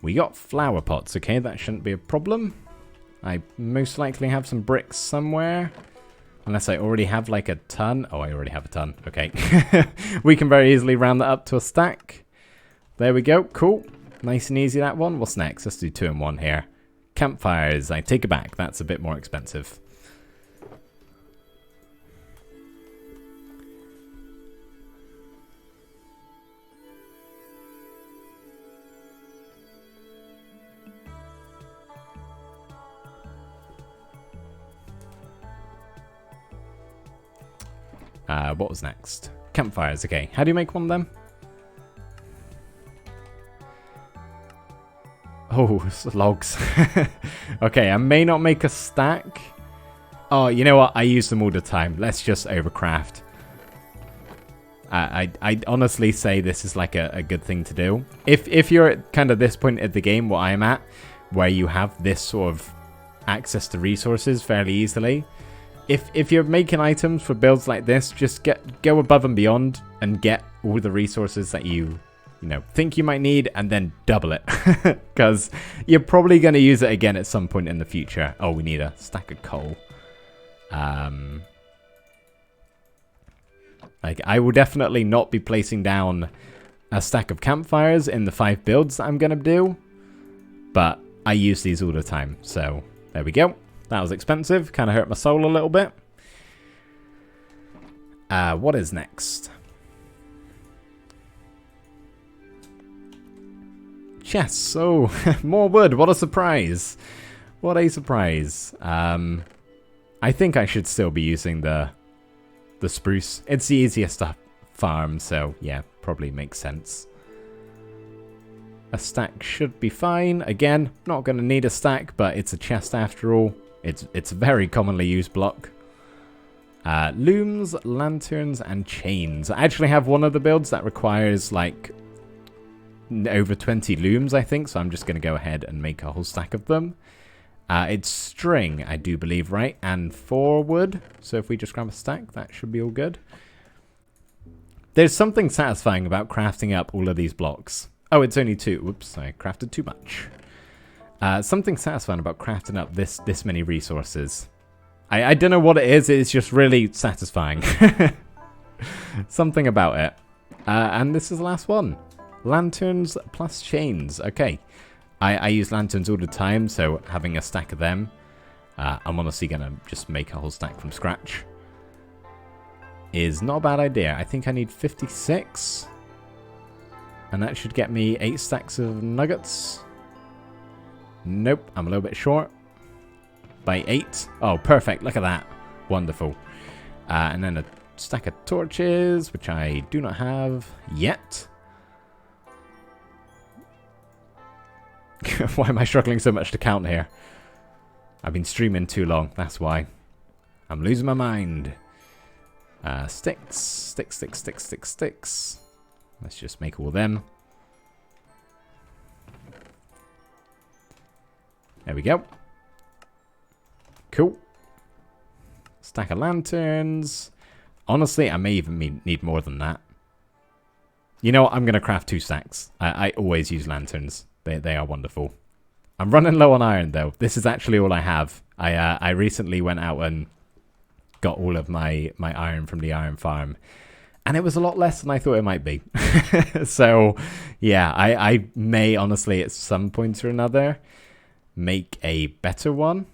We got flower pots. Okay, that shouldn't be a problem. I most likely have some bricks somewhere. Unless I already have like a ton. Oh, I already have a ton. Okay. We can very easily round that up to a stack. There we go. Cool. Nice and easy, that one. What's next? Let's do 2 in 1 here. Campfires. I take it back. That's a bit more expensive. What was next? Campfires, okay. How do you make one of them? Oh, logs. Okay, I may not make a stack. Oh, you know what? I use them all the time. Let's just overcraft. I honestly say this is like a good thing to do. If you're at kind of this point of the game where I'm at, where you have this sort of access to resources fairly easily, if you're making items for builds like this, just go above and beyond and get all the resources that you think you might need, and then double it, because you're probably going to use it again at some point in the future. Oh, we need a stack of coal. Like, I will definitely not be placing down a stack of campfires in the 5 builds that I'm going to do, but I use these all the time, so there we go. That was expensive, kind of hurt my soul a little bit. What is next? Chests. Oh, more wood. What a surprise. What a surprise. I think I should still be using the spruce. It's the easiest to farm, so yeah, probably makes sense. A stack should be fine. Again, not going to need a stack, but it's a chest after all. It's a very commonly used block. Looms, lanterns, and chains. I actually have one of the builds that requires like over 20 looms, I think, so I'm just going to go ahead and make a whole stack of them. It's string, I do believe, right? And 4 wood. So if we just grab a stack, that should be all good. There's something satisfying about crafting up all of these blocks. Oh, it's only 2. Whoops, I crafted too much. Something satisfying about crafting up this many resources. I don't know what it is. It's just really satisfying. Something about it. And this is the last one. Lanterns plus chains. Okay. I use lanterns all the time, so having a stack of them, I'm honestly going to just make a whole stack from scratch, is not a bad idea. I think I need 56. And that should get me 8 stacks of nuggets. Nope, I'm a little bit short. By 8. Oh, perfect. Look at that. Wonderful. And then a stack of torches, which I do not have yet. Why am I struggling so much to count here? I've been streaming too long. That's why. I'm losing my mind. Sticks. Sticks, sticks, sticks, sticks, sticks. Let's just make all them. There we go. Cool. Stack of lanterns. Honestly, I may even need more than that. You know what? I'm going to craft 2 stacks. I always use lanterns. They are wonderful. I'm running low on iron, though. This is actually all I have. I recently went out and got all of my iron from the iron farm. And it was a lot less than I thought it might be. So, yeah, I may honestly at some point or another make a better one.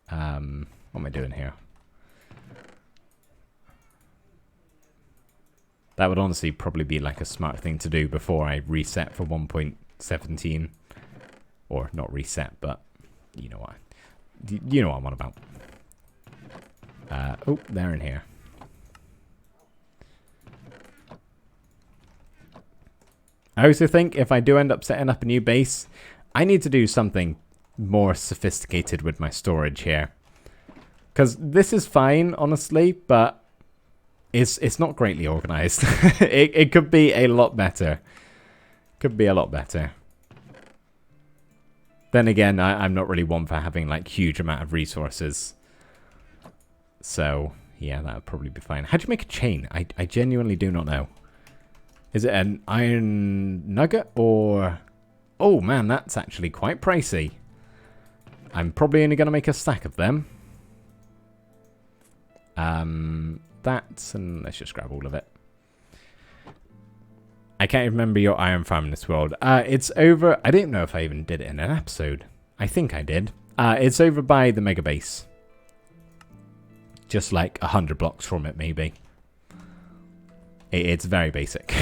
What am I doing here? That would honestly probably be like a smart thing to do before I reset for 1.17. Or not reset, but you know what. You know what I'm on about. Oh, they're in here. I also think if I do end up setting up a new base, I need to do something more sophisticated with my storage here. Because this is fine, honestly, but it's not greatly organized. It could be a lot better. Could be a lot better. Then again, I'm not really one for having like huge amount of resources. So, yeah, that would probably be fine. How do you make a chain? I genuinely do not know. Is it an iron nugget or... Oh man, that's actually quite pricey. I'm probably only going to make a stack of them. That, and let's just grab all of it. I can't remember your iron farm in this world. It's over... I don't know if I even did it in an episode. I think I did. It's over by the mega base. Just like 100 blocks from it, maybe. It's very basic.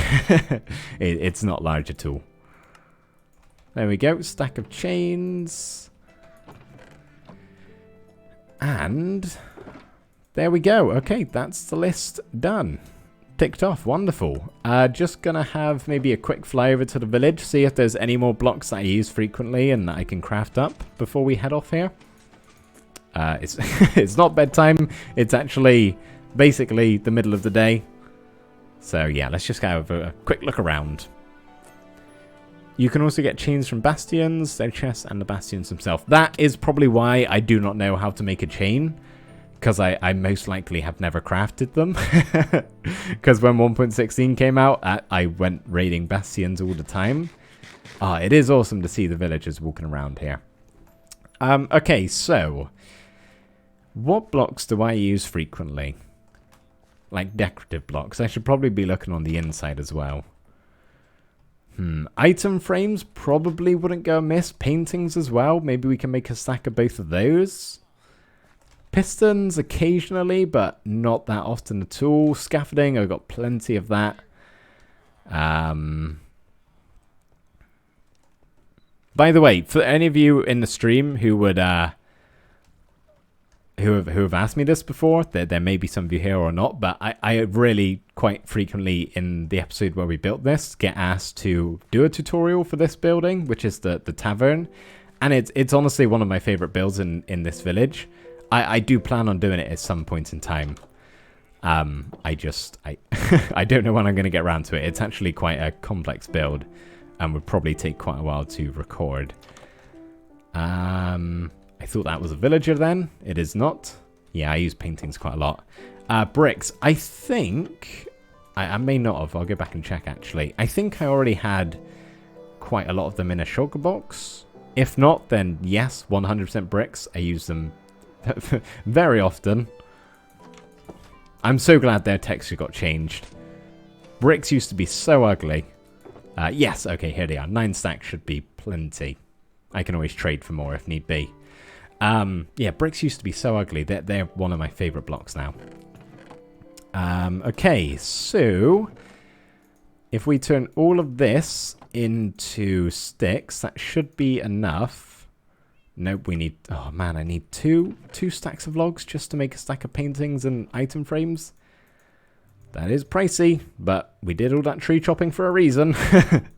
It's not large at all. There we go. Stack of chains. And there we go. Okay, that's the list done. Ticked off. Wonderful. Just going to have maybe a quick fly over to the village. See if there's any more blocks that I use frequently and that I can craft up before we head off here. It's not bedtime. It's actually basically the middle of the day. So yeah, let's just have a quick look around. You can also get chains from bastions, their chests, and the bastions themselves. That is probably why I do not know how to make a chain. Because I most likely have never crafted them. Because when 1.16 came out, I went raiding bastions all the time. It is awesome to see the villagers walking around here. Okay, so... what blocks do I use frequently? Like decorative blocks. I should probably be looking on the inside as well. Item frames probably wouldn't go amiss. Paintings as well. Maybe we can make a stack of both of those. Pistons occasionally, but not that often at all. Scaffolding, I've got plenty of that. By the way, for any of you in the stream who would who have asked me this before, there may be some of you here or not, but I really quite frequently in the episode where we built this get asked to do a tutorial for this building, which is the tavern, and it's honestly one of my favorite builds in this village. I do plan on doing it at some point in time. I don't know when I'm going to get around to it. It's actually quite a complex build and would probably take quite a while to record. I thought that was a villager then. It is not. Yeah, I use paintings quite a lot. Bricks. I think... I may not have. I'll go back and check, actually. I think I already had quite a lot of them in a shulker box. If not, then yes, 100% bricks. I use them very often. I'm so glad their texture got changed. Bricks used to be so ugly. Yes, okay, here they are. 9 stacks should be plenty. I can always trade for more if need be. Yeah, bricks used to be so ugly. They're one of my favorite blocks now. Okay, so if we turn all of this into sticks, that should be enough. Nope, we need... oh man, I need two stacks of logs just to make a stack of paintings and item frames. That is pricey, but we did all that tree chopping for a reason. Have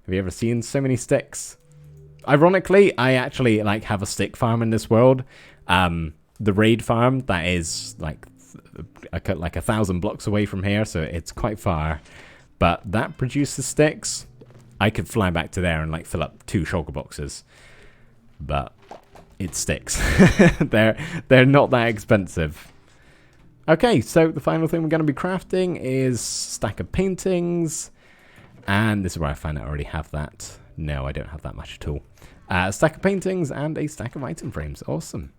you ever seen so many sticks? Ironically, I actually have a stick farm in this world. The raid farm that is like 1,000 blocks away from here, so it's quite far. But that produces sticks. I could fly back to there and fill up 2 shulker boxes. But it sticks. they're not that expensive. Okay, so the final thing we're going to be crafting is stack of paintings. And this is where I find I already have that. No, I don't have that much at all. A stack of paintings and a stack of item frames. Awesome.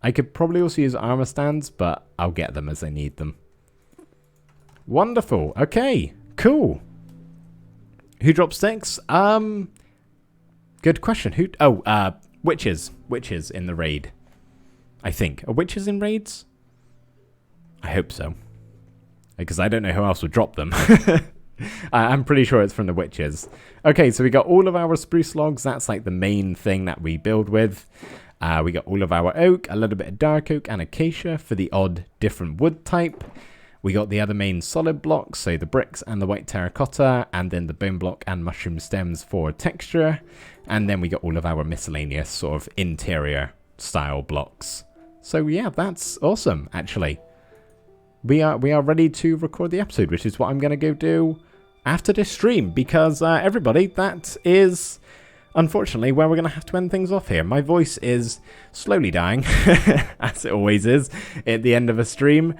I could probably also use armor stands, but I'll get them as I need them. Wonderful. Okay, cool. Who dropped sticks? Good question. Who? Oh, witches. Witches in the raid. I think. Are witches in raids? I hope so. Because I don't know who else would drop them. I'm pretty sure it's from the witches. Okay, so we got all of our spruce logs. That's the main thing that we build with. We got all of our oak, a little bit of dark oak and acacia for the odd different wood type. We got the other main solid blocks, so the bricks and the white terracotta, and then the bone block and mushroom stems for texture. And then we got all of our miscellaneous sort of interior style blocks. So yeah, that's awesome, actually. We are ready to record the episode, which is what I'm going to go do after this stream, because everybody, that is unfortunately where we're going to have to end things off here. My voice is slowly dying, as it always is at the end of a stream.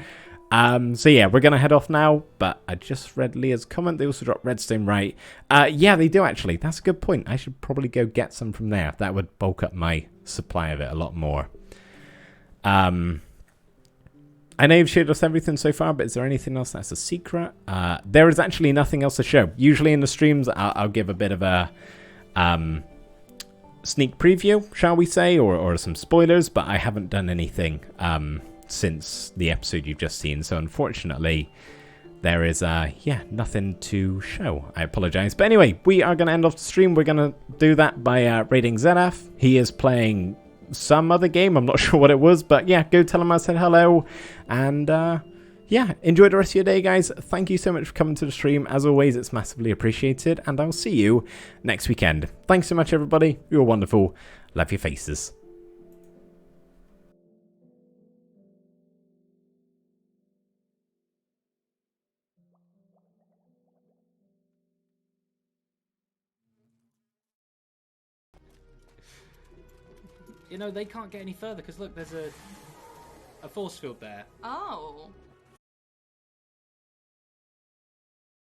So yeah, we're going to head off now, but I just read Leah's comment. They also dropped redstone, right? Yeah, they do actually. That's a good point. I should probably go get some from there. That would bulk up my supply of it a lot more. I know you've shared us everything so far, but is there anything else that's a secret? There is actually nothing else to show. Usually in the streams, I'll give a bit of a sneak preview, shall we say, or some spoilers, but I haven't done anything since the episode you've just seen. So unfortunately, there is, nothing to show. I apologize. But anyway, we are going to end off the stream. We're going to do that by raiding Zenaf. He is playing some other game. I'm not sure what it was, but yeah, go tell him I said hello. And enjoy the rest of your day, guys. Thank you so much for coming to the stream. As always, it's massively appreciated, and I'll see you next weekend. Thanks so much, everybody. You're wonderful. Love your faces. You know, they can't get any further because look, there's a force field there. Oh.